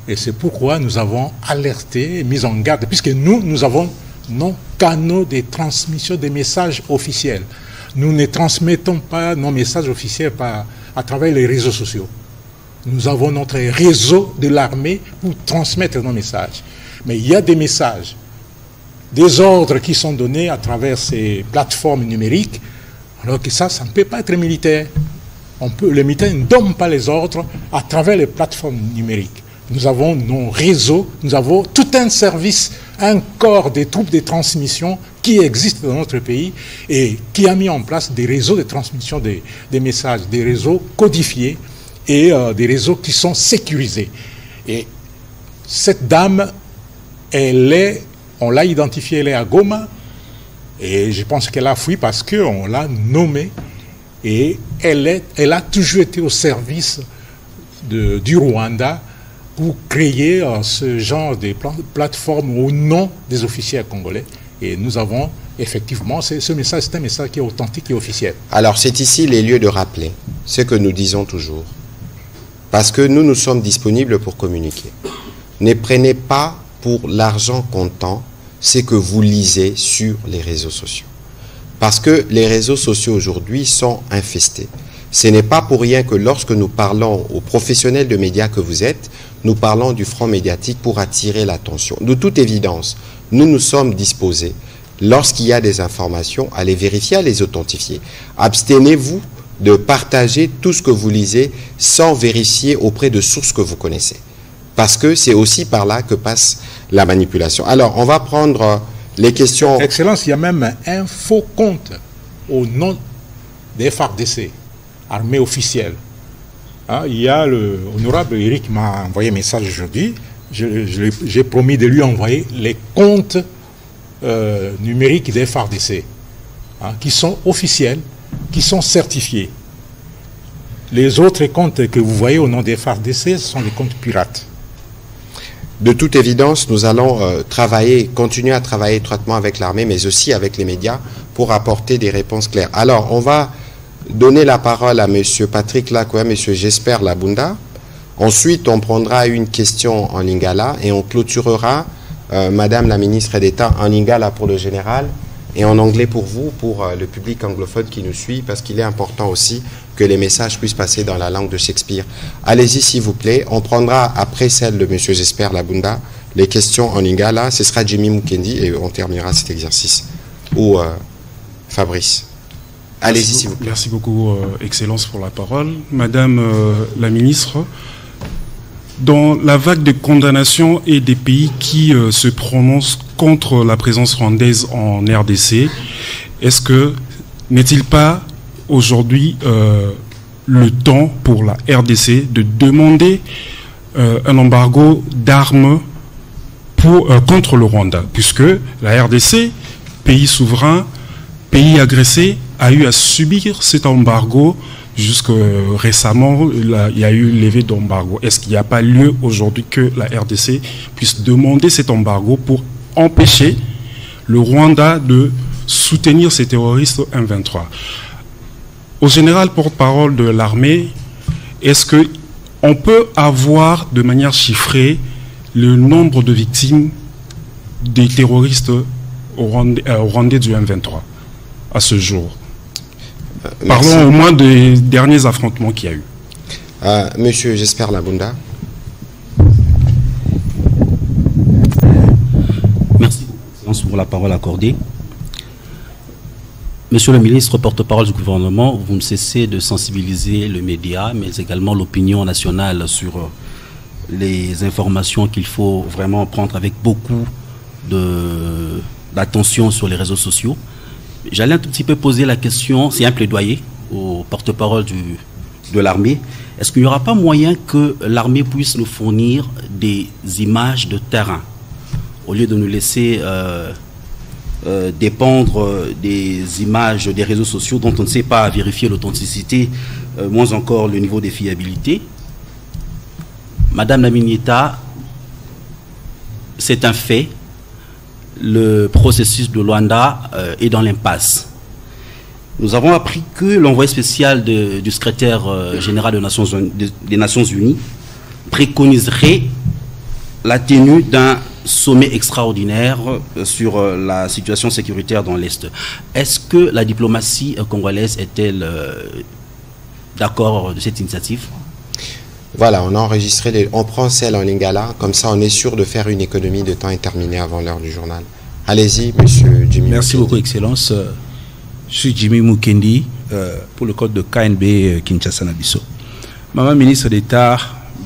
Et c'est pourquoi nous avons alerté et mis en garde, puisque nous avons nos canaux de transmission des messages officiels. Nous ne transmettons pas nos messages officiels à travers les réseaux sociaux. Nous avons notre réseau de l'armée pour transmettre nos messages. Mais il y a des messages, des ordres qui sont donnés à travers ces plateformes numériques, alors que ça ne peut pas être militaire. Les militaires ne donnent pas les ordres à travers les plateformes numériques. Nous avons nos réseaux, nous avons tout un service, un corps des troupes de transmission qui existe dans notre pays et qui a mis en place des réseaux de transmission des messages, des réseaux codifiés et des réseaux qui sont sécurisés. Et cette dame, on l'a identifiée, elle est à Goma, et je pense qu'elle a fui parce qu'on l'a nommée, et elle a toujours été au service du Rwanda pour créer ce genre de plateforme au nom des officiers congolais. Et nous avons effectivement, ce message, c'est un message qui est authentique et officiel. Alors c'est ici les lieux de rappeler ce que nous disons toujours. Parce que nous sommes disponibles pour communiquer. Ne prenez pas pour l'argent comptant ce que vous lisez sur les réseaux sociaux. Parce que les réseaux sociaux aujourd'hui sont infestés. Ce n'est pas pour rien que lorsque nous parlons aux professionnels de médias que vous êtes, nous parlons du front médiatique pour attirer l'attention. De toute évidence, nous sommes disposés, lorsqu'il y a des informations, à les vérifier, à les authentifier. Abstenez-vous de partager tout ce que vous lisez sans vérifier auprès de sources que vous connaissez. Parce que c'est aussi par là que passe la manipulation. Alors, on va prendre les questions. Excellence, il y a même un faux compte au nom des FARDC, armée officielle. Hein, il y a le honorable Eric m'a envoyé un message aujourd'hui. J'ai promis de lui envoyer les comptes numériques des FARDC, hein, qui sont officiels, qui sont certifiés. Les autres comptes que vous voyez au nom des FARDC sont des comptes pirates. De toute évidence, nous allons continuer à travailler étroitement avec l'armée, mais aussi avec les médias pour apporter des réponses claires. Alors, on va donner la parole à M. Patrick Lakoya, M. Jesper Labunda. Ensuite, on prendra une question en lingala et on clôturera, Madame la ministre d'État, en lingala pour le général et en anglais pour vous, pour le public anglophone qui nous suit, parce qu'il est important aussi que les messages puissent passer dans la langue de Shakespeare. Allez-y, s'il vous plaît. On prendra, après celle de M. Jesper Labunda, les questions en lingala. Ce sera Jimmy Mukendi et on terminera cet exercice. Ou Fabrice. Allez-y, s'il vous plaît. Merci beaucoup, Excellence, pour la parole. Madame la ministre, dans la vague de condamnations et des pays qui se prononcent contre la présence rwandaise en RDC, n'est-il pas aujourd'hui le temps pour la RDC de demander un embargo d'armes contre le Rwanda, puisque la RDC, pays souverain, pays agressé, a eu à subir cet embargo jusque récemment. Il y a eu levé d'embargo. Est-ce qu'il n'y a pas lieu aujourd'hui que la RDC puisse demander cet embargo pour empêcher le Rwanda de soutenir ces terroristes M23? Au général porte-parole de l'armée, est-ce qu'on peut avoir de manière chiffrée le nombre de victimes des terroristes rwandais du M23 à ce jour? Parlons au moins des derniers affrontements qu'il y a eu. Monsieur Jesper Labunda. Merci pour la parole accordée. Monsieur le ministre, porte-parole du gouvernement, vous ne cessez de sensibiliser le média, mais également l'opinion nationale sur les informations qu'il faut vraiment prendre avec beaucoup d'attention sur les réseaux sociaux. J'allais un tout petit peu poser la question, c'est un plaidoyer au porte-parole de l'armée. Est-ce qu'il n'y aura pas moyen que l'armée puisse nous fournir des images de terrain au lieu de nous laisser dépendre des images des réseaux sociaux dont on ne sait pas vérifier l'authenticité, moins encore le niveau de fiabilité? Madame la ministre, c'est un fait. Le processus de Luanda est dans l'impasse. Nous avons appris que l'envoyé spécial du secrétaire général des Nations Unies préconiserait la tenue d'un sommet extraordinaire sur la situation sécuritaire dans l'Est. Est-ce que la diplomatie congolaise est-elle d'accord de cette initiative? Voilà, on a enregistré, on prend celle en lingala, comme ça on est sûr de faire une économie de temps interminée avant l'heure du journal. Allez-y, monsieur Jimmy. Merci beaucoup, Excellence. Je suis Jimmy Mukendi, pour le code de KNB Kinshasa Nabiso. Maman ministre d'État,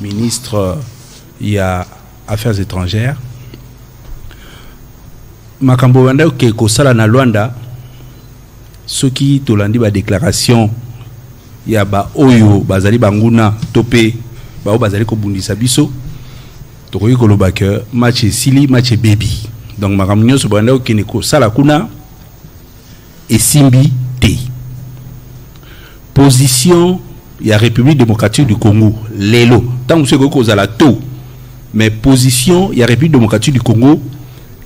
ministre il y a Affaires étrangères. Makambo wanda ke kosala na Luanda, soki tolandi ba déclaration ya ba oyo bazali banguna topé ba bazali ko bundisa biso tokoki koloba ke match esili match baby. Donc makambo nyonso banda ke ne kosala kuna esimbi te. Position ya République démocratique du Congo lelo tant que kozala to, mais position ya République démocratique du Congo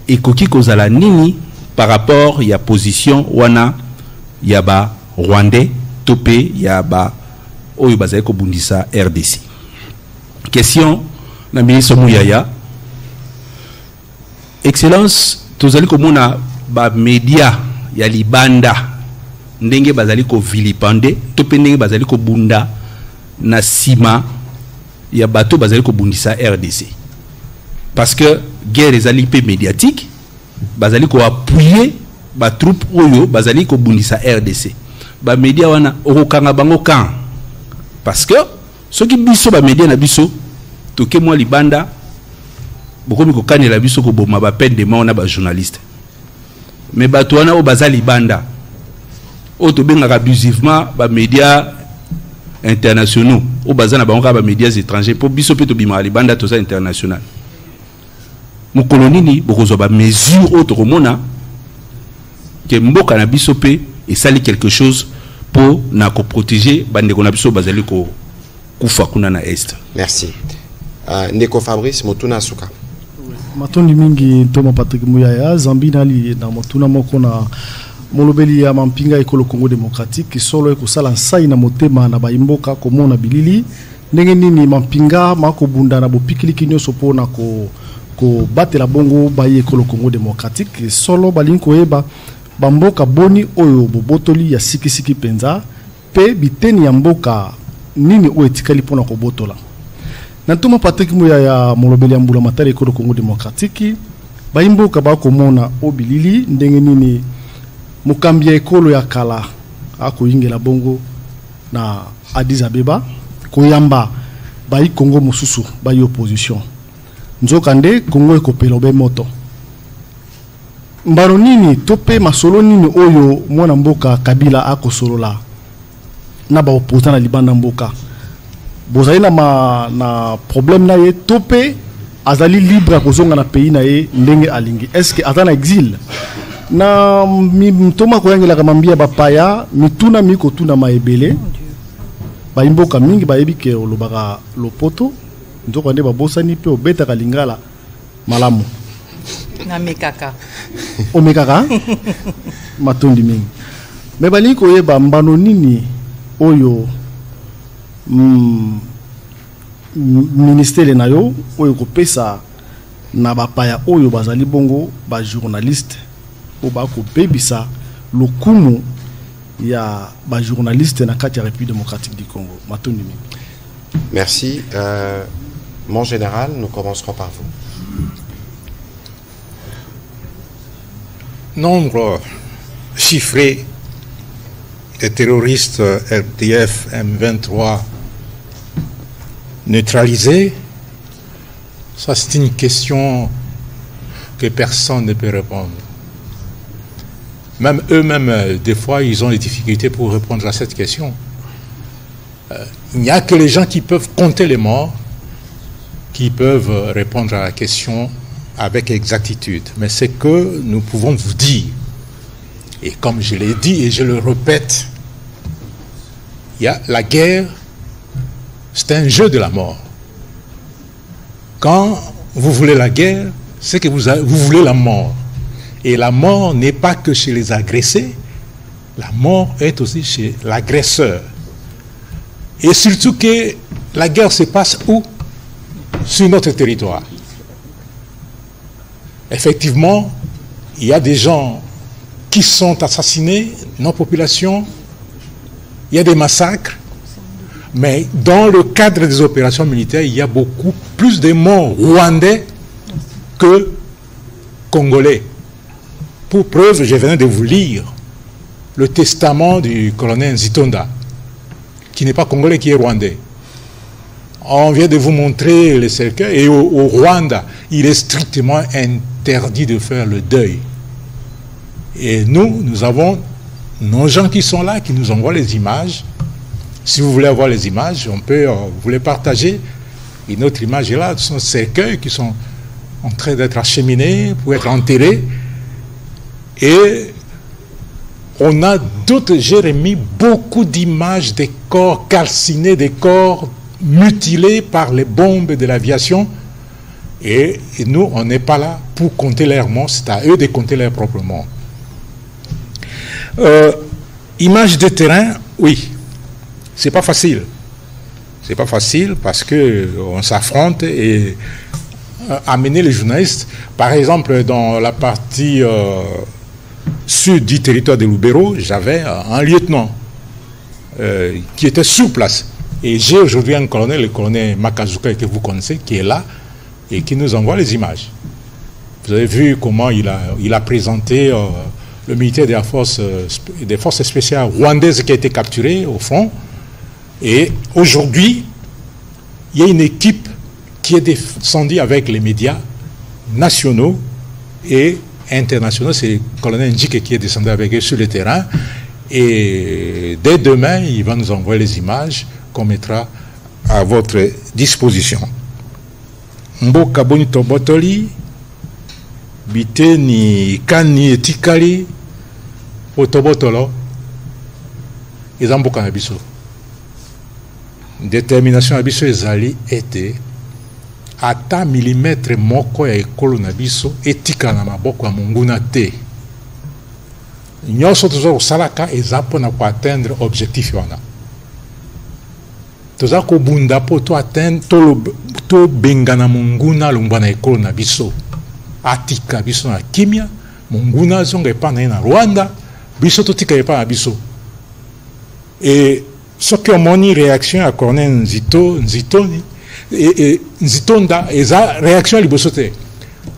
et koki kozala nini par rapport ya position wana ya ba Rwandais topé ya ba oyo bazali ko bundisa RDC. Question na ministre Mouyaya. Excellence, tozali komona ba média ya libanda ndenge bazali ko vilipande topé ndenge bazali ko bunda na sima ya bato bazali ko bundisa RDC. Parce que guerre ezali pe médiatique bazali ko appuyer ba troupe oyo bazali ko bundisa RDC. Ba média wana okokanga bango kan parce que soki biso ba média na biso toke moi libanda beaucoup de canne la biso ko boma ba peine de mort na ba journaliste mais bato wana o bazali banda o to benga abusivement ba médias internationaux o bazana ba ba médias étrangers pour biso pe to bima li banda to ça international mo kolonini bokozo ba mesure o to komona que mboka na biso pe et sali quelque chose pour na ko protéger bande ko na biso bazali ko kufa kuna na est. Merci. Ndeko Fabrice Motuna Suka. Matondi mingi Thomas Patrick Muyaya Zambina li na Motuna moko na molobeli ya mampinga ekolo Congo démocratique solo ekosala nsai na motema na baimboka komona bilili ndenge nini mampinga makobunda na bopikiliki nyonso pona ko batela bongo baye ekolo Congo démocratique solo balinko eba bamboka boni oyo bobotoli ya sikisiki penza pe biteni ya mboka nini o etikali pona ko botola na Thomas Patrick Muyaya molobeli ya mbula matari ekolo Congo démocratique baimboka bakomona obilili ndenge nini mukambia ekolo ya kala akoyingela bongo na Addis Abeba koyamba bayi Congo mususu bayi opposition nzokande Congo ekopelo be moto mbaro nini tope masolo nini oyo mwana mboka Kabila akosolola na ba opposant na libanda mboka bozali na problème na ye tope azali libre kozonga na pays na ye ndenge alingi est-ce que azana exil na mitoma koyangela kamambia bapaya mituna miko tuna maebele baimboka mingi bayebi ke olobaka lopoto nzoko nde babosani pe obeta kalingala malamu na mekaka omekaka matondi mingi me bali koyeba mbano nini oyo ministère na yo oyo kopesa na bapaya oyo bazali bongo ba journaliste o ba ko bebisa lokumu ya ba journaliste na kati ya République démocratique du Congo matondi mingi. Merci. Mon général, nous commencerons par vous. Nombre chiffré des terroristes RDF M23 neutralisés, ça c'est une question que personne ne peut répondre. Même eux-mêmes, des fois, ils ont des difficultés pour répondre à cette question. Il n'y a que les gens qui peuvent compter les morts qui peuvent répondre à la question avec exactitude. Mais c'est que nous pouvons vous dire, et comme je l'ai dit et je le répète, il y a la guerre, c'est un jeu de la mort. Quand vous voulez la guerre, c'est que vous voulez la mort. Et la mort n'est pas que chez les agressés, la mort est aussi chez l'agresseur. Et surtout que la guerre se passe où? Sur notre territoire. Effectivement, il y a des gens qui sont assassinés, nos populations, il y a des massacres, mais dans le cadre des opérations militaires, il y a beaucoup plus de morts rwandais que congolais. Pour preuve, je venais de vous lire le testament du colonel Nzitonda, qui n'est pas congolais, qui est rwandais. On vient de vous montrer les cercueils, et au Rwanda, il est strictement interdit de faire le deuil. Et nous avons nos gens qui sont là, qui nous envoient les images. Si vous voulez avoir les images, on peut vous les partager. Une autre image est là, ce sont ces cercueils qui sont en train d'être acheminés pour être enterrés. Et on a d'autres, j'ai remis beaucoup d'images des corps calcinés, des corps mutilés par les bombes de l'aviation. Et nous, on n'est pas là pour compter leurs morts, c'est à eux de compter leurs propres morts. Image de terrain, oui, c'est pas facile. C'est pas facile parce qu'on s'affronte et amener les journalistes, par exemple, dans la partie sud du territoire de Lubero, j'avais un lieutenant qui était sur place. Et j'ai aujourd'hui un colonel, le colonel Makazuka, que vous connaissez, qui est là et qui nous envoie les images. Vous avez vu comment il a présenté le militaire des forces spéciales rwandaises qui a été capturé au front. Et aujourd'hui, il y a une équipe qui est descendue avec les médias nationaux et internationaux. C'est le colonel Ndjike qui est descendu avec eux sur le terrain. Et dès demain, il va nous envoyer les images qu'on mettra à votre disposition. Mboka boni tobotoli, biteni kani etikali, otobotolo, eza mboka na biso. Détermination na biso ezali ete ata millimètre moko ya ekolo na biso etika na maboko ya monguna te. Nyonso toza kosalaka eza mpona koatteindre objectif wana. Toza kobunda mpo tobengana monguna alongwa na ekolo na biso. Atika biso na kimia, monguna azonga epa na ye na Rwanda, biso totika epa na biso. Et soki omoni réaction ya Corneille Nzitonda eza réaction ya liboso te.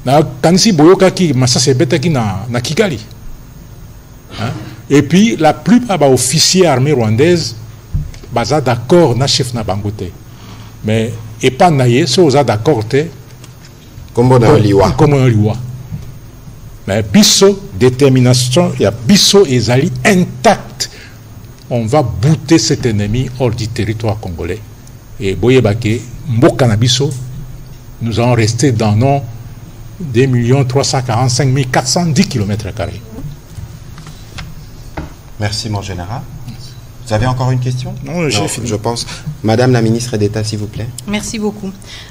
Na kanisi boyokaki masasi ebetaki na Kigali. Hein? Et puis la plupart des officiers armés rwandaises sont d'accord na chef na bangote. Mais et pas naïe, ceux qui d'accord te comme dans liwa. Mais biso détermination, il y a biso ezali intact. On va bouter cet ennemi hors du territoire congolais. Et boyebake mboka na biso, nous allons rester dans nos 2 345 410 km². Merci, mon général. Vous avez encore une question? Non, j'ai fini. Je pense. Madame la ministre d'État, s'il vous plaît. Merci beaucoup.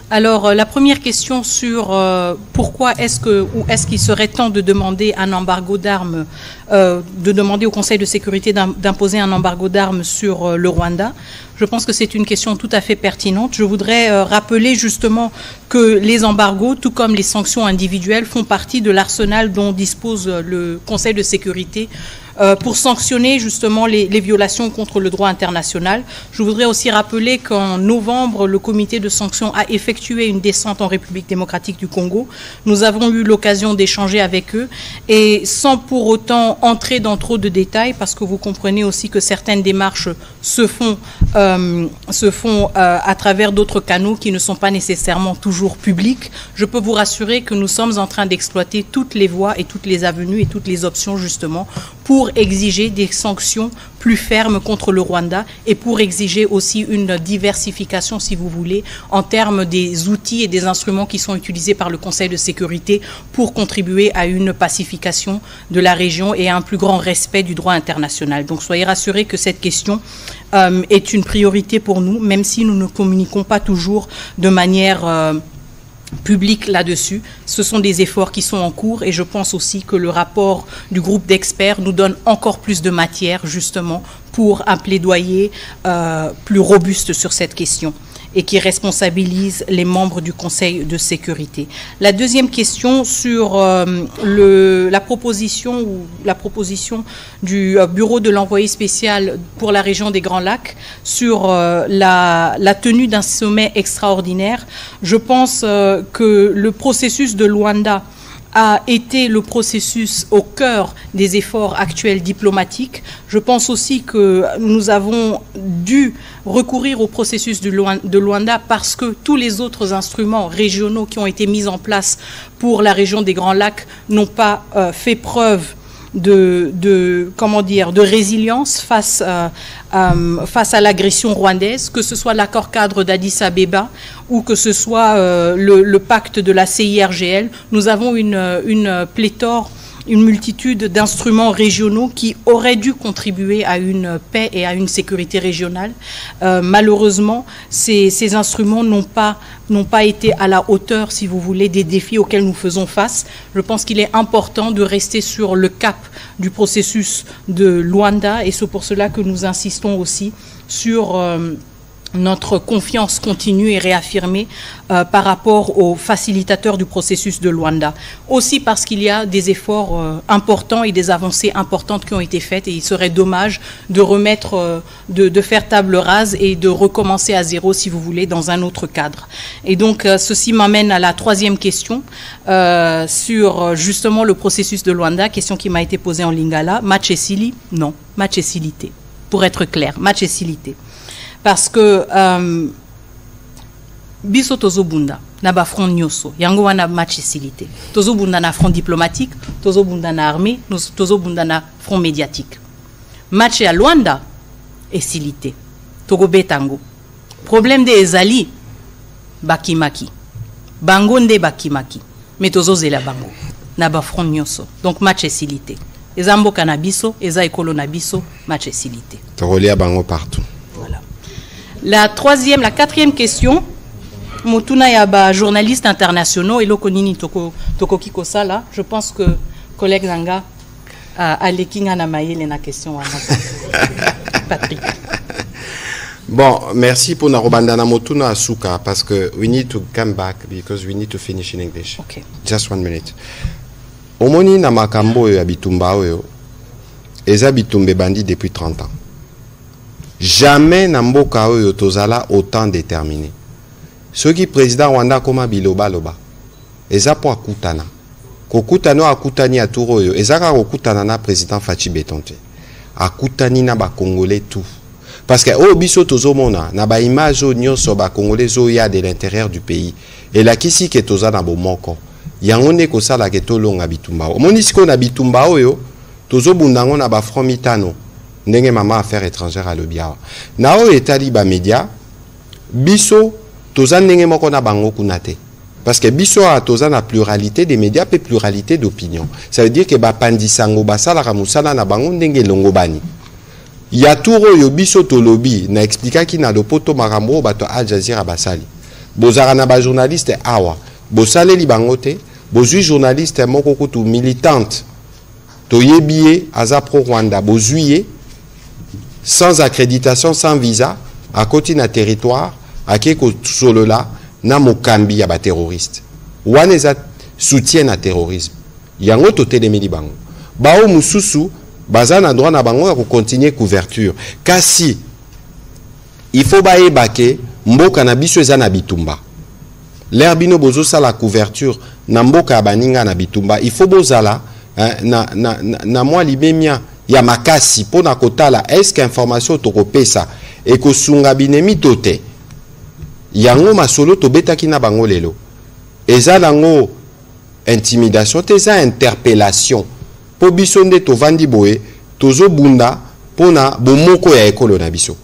Alors, la première question sur pourquoi est-ce qu'il serait temps de demander un embargo d'armes, de demander au Conseil de sécurité d'imposer un embargo d'armes sur le Rwanda. Je pense que c'est une question tout à fait pertinente. Je voudrais rappeler justement que les embargos, tout comme les sanctions individuelles, font partie de l'arsenal dont dispose le Conseil de sécurité pour sanctionner justement les violations contre le droit international. Je voudrais aussi rappeler qu'en novembre, le comité de sanctions a effectué une descente en République démocratique du Congo. Nous avons eu l'occasion d'échanger avec eux et sans pour autant entrer dans trop de détails, parce que vous comprenez aussi que certaines démarches se font à travers d'autres canaux qui ne sont pas nécessairement toujours publics. Je peux vous rassurer que nous sommes en train d'exploiter toutes les voies et toutes les avenues et toutes les options justement pour exiger des sanctions plus fermes contre le Rwanda et pour exiger aussi une diversification, si vous voulez, en termes des outils et des instruments qui sont utilisés par le Conseil de sécurité pour contribuer à une pacification de la région et à un plus grand respect du droit international. Donc soyez rassurés que cette question est une priorité pour nous, même si nous ne communiquons pas toujours de manière public là-dessus. Ce sont des efforts qui sont en cours et je pense aussi que le rapport du groupe d'experts nous donne encore plus de matière justement pour un plaidoyer plus robuste sur cette question et qui responsabilise les membres du Conseil de sécurité. La deuxième question sur la proposition du bureau de l'envoyé spécial pour la région des Grands Lacs sur la tenue d'un sommet extraordinaire. Je pense que le processus de Luanda a été le processus au cœur des efforts actuels diplomatiques. Je pense aussi que nous avons dû recourir au processus de Luanda parce que tous les autres instruments régionaux qui ont été mis en place pour la région des Grands Lacs n'ont pas fait preuve de résilience face à l'agression rwandaise, que ce soit l'accord cadre d'Addis Abeba ou que ce soit le pacte de la CIRGL. Nous avons une pléthore, une multitude d'instruments régionaux qui auraient dû contribuer à une paix et à une sécurité régionale. Malheureusement, ces instruments n'ont pas été à la hauteur, si vous voulez, des défis auxquels nous faisons face. Je pense qu'il est important de rester sur le cap du processus de Luanda et c'est pour cela que nous insistons aussi sur notre confiance continue et réaffirmée par rapport aux facilitateurs du processus de Luanda. Aussi parce qu'il y a des efforts importants et des avancées importantes qui ont été faites et il serait dommage de remettre, de faire table rase et de recommencer à zéro, si vous voulez, dans un autre cadre. Et donc, ceci m'amène à la troisième question sur justement le processus de Luanda, question qui m'a été posée en lingala. Match et Sili? Non, match et silité. Pour être clair, match et silité. Parce que Biso Tozobunda, na ba front nyoso yango wana match esilite tozo bunda na front diplomatique tozo bunda na armée tozo bunda na front médiatique match ya Luanda esilite togo betango problème de ezali bakimaki bango nde bakimaki mais tozo zela bango na ba front nyoso donc match esilite eza mboka na biso eza ekolo na biso match esilite tokolia bango partout. Voilà. La quatrième question motuna ya ba journalistes internationaux et lokonini toko kiko sala je pense que collègue Nanga alekinga na mayele na question wana Patrick. Bon, merci pour narobanda na motuna asuka parce que we need to come back because we need to finish in English. Okay. Just 1 minute. Omoni na makambo ya bitumba oyo eza bitumbe bandi depuis 30 ans. Jamais na mboka oyo tozala autant déterminé. Ce qui président Rwanda koma biloba loba. Eza po akutana. Kokutano akutani aturo oyo ezaka kokutana na président Fachi Betonte. Akutani na ba Congolais tout. Parce que au biso tozomona na ba image nyonso ba Congolais zo ya de l'intérieur du pays. Et la kisi ke toza na bomoko. Yango ne ko sala ke tolonga bitumba. Omoni siko na bitumba oyo tozobundango na ba front mitano. Ndenge mama affaires étrangères à l'Obiawa. Na o etali ba média biso toza ndenge moko na bango kunate. Parce que biso a toza na pluralité des médias et pluralité d'opinion. Ça veut dire que ba pandisango basala ramusala na bango ndenge longo bani. Ya turo yo biso tolobi na explica ki na dopoto marambo bato Al Jazeera basali. Bozara na ba journaliste awa. Bosale li bango te, bozui journaliste moko kutu militante. Toyebiye aza pro Rwanda bozuye sans accréditation, sans visa, à côté na territoire, à keko solola na mokambi ya ba terroriste. Waneza soutien na terrorisme. Yango totelemeli bango. Bao mususu baza na droit na bango ya continuer couverture. Kasi il faut baye bake mboka na biso eza na bitumba. L'herbino bozo sa la couverture na mboka baninga na bitumba. Il faut bozala na moi libemia ya makasi pona kotala est-ce qu'information tokopesa et ko sunga binemi tote. Yango masolo tobetaki na bango lelo. Eza nango intimidation, teza interpellation. Po biso nde tovandi boye, tozo bunda pona bomoko ya ekolo na biso.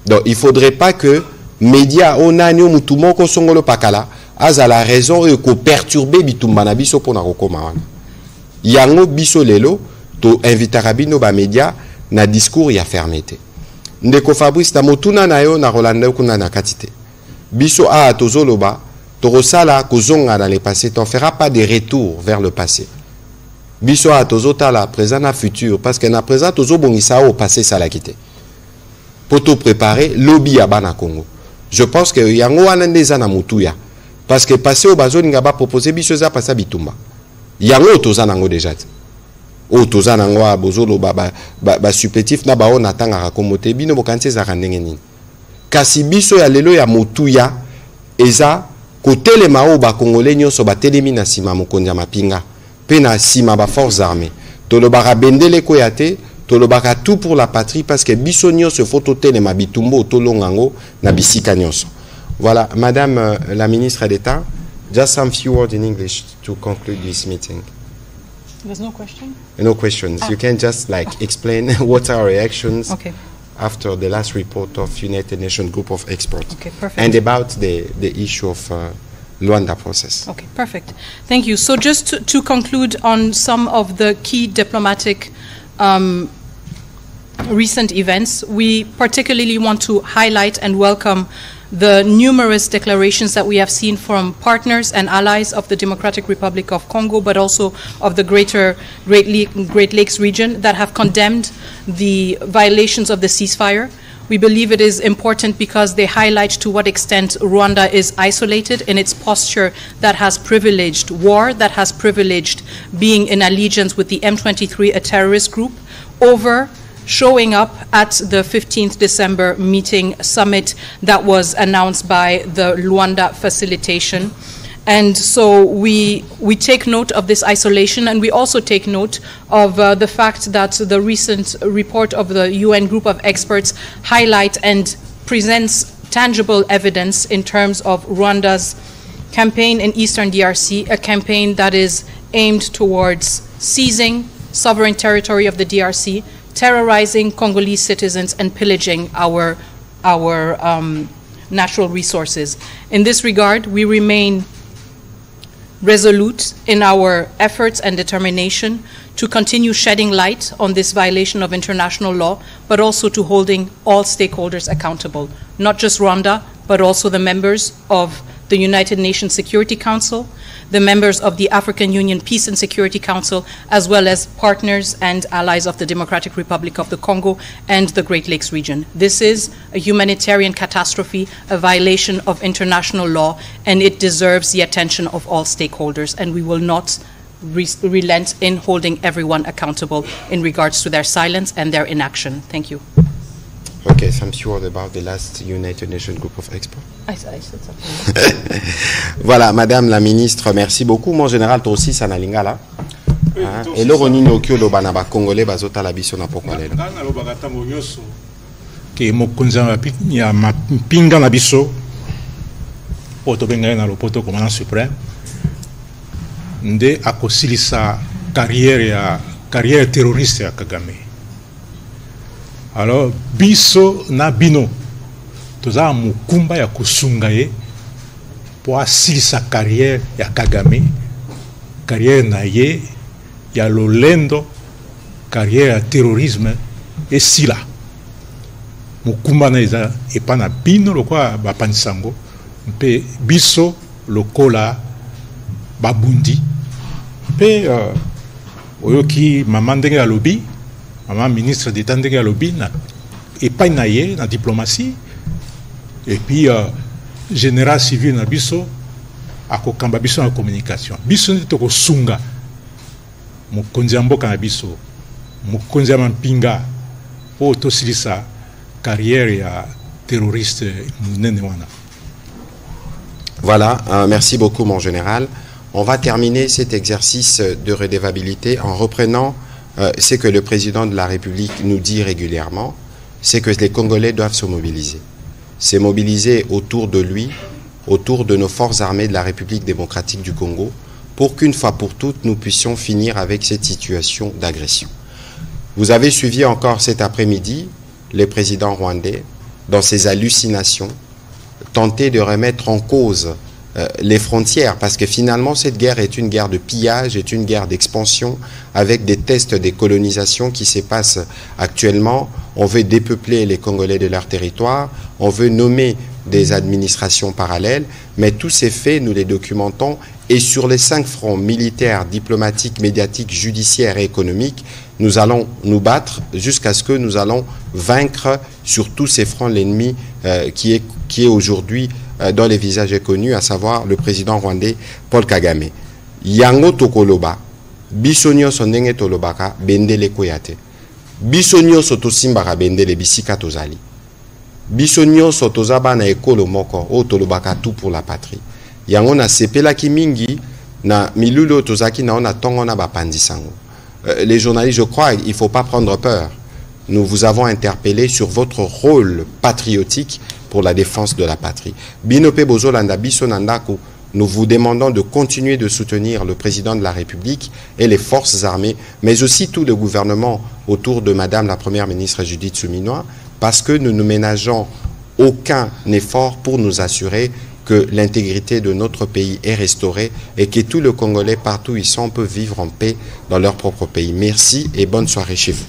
Donc il faudrait pas que média onani o mutumoko songolo pakala aza la raison e ko perturber bitumba na biso pona kokoma wana. Yango biso lelo to invitara bino ba média na discours ya fermeté. Ndeko Fabrice na motuna na yo na Rolanda kuna na katite. Biso a tozoloba torosala kozonga dans le passé, t'en feras pas de retour vers le passé. Biso a tozota la présent na futur parce que na présent tozo bongisa au passé ça la quitter. Pour te préparer lobby à bana Congo. Je pense que yango wana ndeza na mutuya parce que passé au bazo ngaba proposer biso za passa bitumba. Yango toza nango déjà. O toza nango bozolo ba supplétif na ba on atanga rakomote bino bokanse za randenge nini. Kasi biso ya lelo ya mutuya eza kotele mao ba congolais nyonso ba telemi na sima mokonzi ya mapinga pe na sima ba forces armées tolobaka bendele koyate tolobaka tout pour la patrie parce que biso nyonso faut totele ma bitumbo tolongango na bisika nyonso. Voilà, madame la ministre d'État, just some few words in English to conclude this meeting. There's no question? No questions. You can just like explain what are our reactions after the last report of United Nations Group of Experts. Okay, perfect. And about the issue of Luanda process. Okay, perfect. Thank you. So just to conclude on some of the key diplomatic recent events, we particularly want to highlight and welcome the numerous declarations that we have seen from partners and allies of the Democratic Republic of Congo, but also of the greater Great Lakes region that have condemned the violations of the ceasefire. We believe it is important because they highlight to what extent Rwanda is isolated in its posture that has privileged war, that has privileged being in allegiance with the M23, a terrorist group, over showing up at the 15th December meeting summit that was announced by the Luanda facilitation. And so we take note of this isolation, and we also take note of the fact that the recent report of the UN group of experts highlight and presents tangible evidence in terms of Rwanda's campaign in Eastern DRC, a campaign that is aimed towards seizing sovereign territory of the DRC, terrorizing Congolese citizens, and pillaging our natural resources. In this regard, we remain resolute in our efforts and determination to continue shedding light on this violation of international law, but also to holding all stakeholders accountable, not just Rwanda, but also the members of the United Nations Security Council, the members of the African Union Peace and Security Council, as well as partners and allies of the Democratic Republic of the Congo and the Great Lakes region. This is a humanitarian catastrophe, a violation of international law, and it deserves the attention of all stakeholders, and we will not relent in holding everyone accountable in regards to their silence and their inaction. Thank you. Okay, some word about the last United Nations Group of Experts. I said something. Voilà, Madame la Ministre, merci beaucoup. Mon général, toi aussi, ça n'a lingala. Et là, on a dit que les Congolais bazota la biso na poko lelo. Que mokonza ya mapinga na biso poto benga na lopoto commandant suprême nde akosilisa carrière terroriste ya Kagame. Alors biso na bino toza mukumba ya kusunga ye po asilisa carrière ya Kagame, carrière na ye ya lolendo, carrière ya terrorisme et sila mukumba na eza epa na bino lokwa bapandisango mpe biso lokola babundi mpe oyoki mama ndenge ya lobi maman ministre d'État ndenge alobi na epai na ye na diplomatie et puis général civil na biso akokamba biso na communication biso nde tokosunga mokonzi ya mboka na biso mokonzi ya mampinga po tosilisa carrière ya terroriste munene wana. Voilà, merci beaucoup mon général. On va terminer cet exercice de redevabilité en reprenant ce que le président de la République nous dit régulièrement, c'est que les Congolais doivent se mobiliser. Se mobiliser autour de lui, autour de nos forces armées de la République démocratique du Congo, pour qu'une fois pour toutes, nous puissions finir avec cette situation d'agression. Vous avez suivi encore cet après-midi le président rwandais, dans ses hallucinations, tenter de remettre en cause les frontières, parce que finalement cette guerre est une guerre de pillage, est une guerre d'expansion, avec des tests de colonisation qui se passent actuellement. On veut dépeupler les Congolais de leur territoire, on veut nommer des administrations parallèles, mais tous ces faits, nous les documentons, et sur les 5 fronts militaires, diplomatiques, médiatiques, judiciaires et économiques, nous allons nous battre jusqu'à ce que nous allons vaincre sur tous ces fronts l'ennemi qui est aujourd'hui dont les visages est connu, à savoir le président rwandais Paul Kagame. Yango tokoloba, bisonyo sondenge tolobaka bendele koyate. Bisonyo sotosimbaka bendele bisika tozali. Bisonyo sotozaba na ekolo moko o tolobaka tout pour la patrie. Yango na sepela kimingi na milulo tozaki na ona tongo na bapandisango. Les journalistes, je crois, il ne faut pas prendre peur. Nous vous avons interpellé sur votre rôle patriotique pour la défense de la patrie. Binope Bozolanda Bisonandaku, nous vous demandons de continuer de soutenir le président de la République et les forces armées, mais aussi tout le gouvernement autour de Madame la Première ministre Judith Suminwa, parce que nous ne ménageons aucun effort pour nous assurer que l'intégrité de notre pays est restaurée et que tous les Congolais, partout où ils sont, peuvent vivre en paix dans leur propre pays. Merci et bonne soirée chez vous.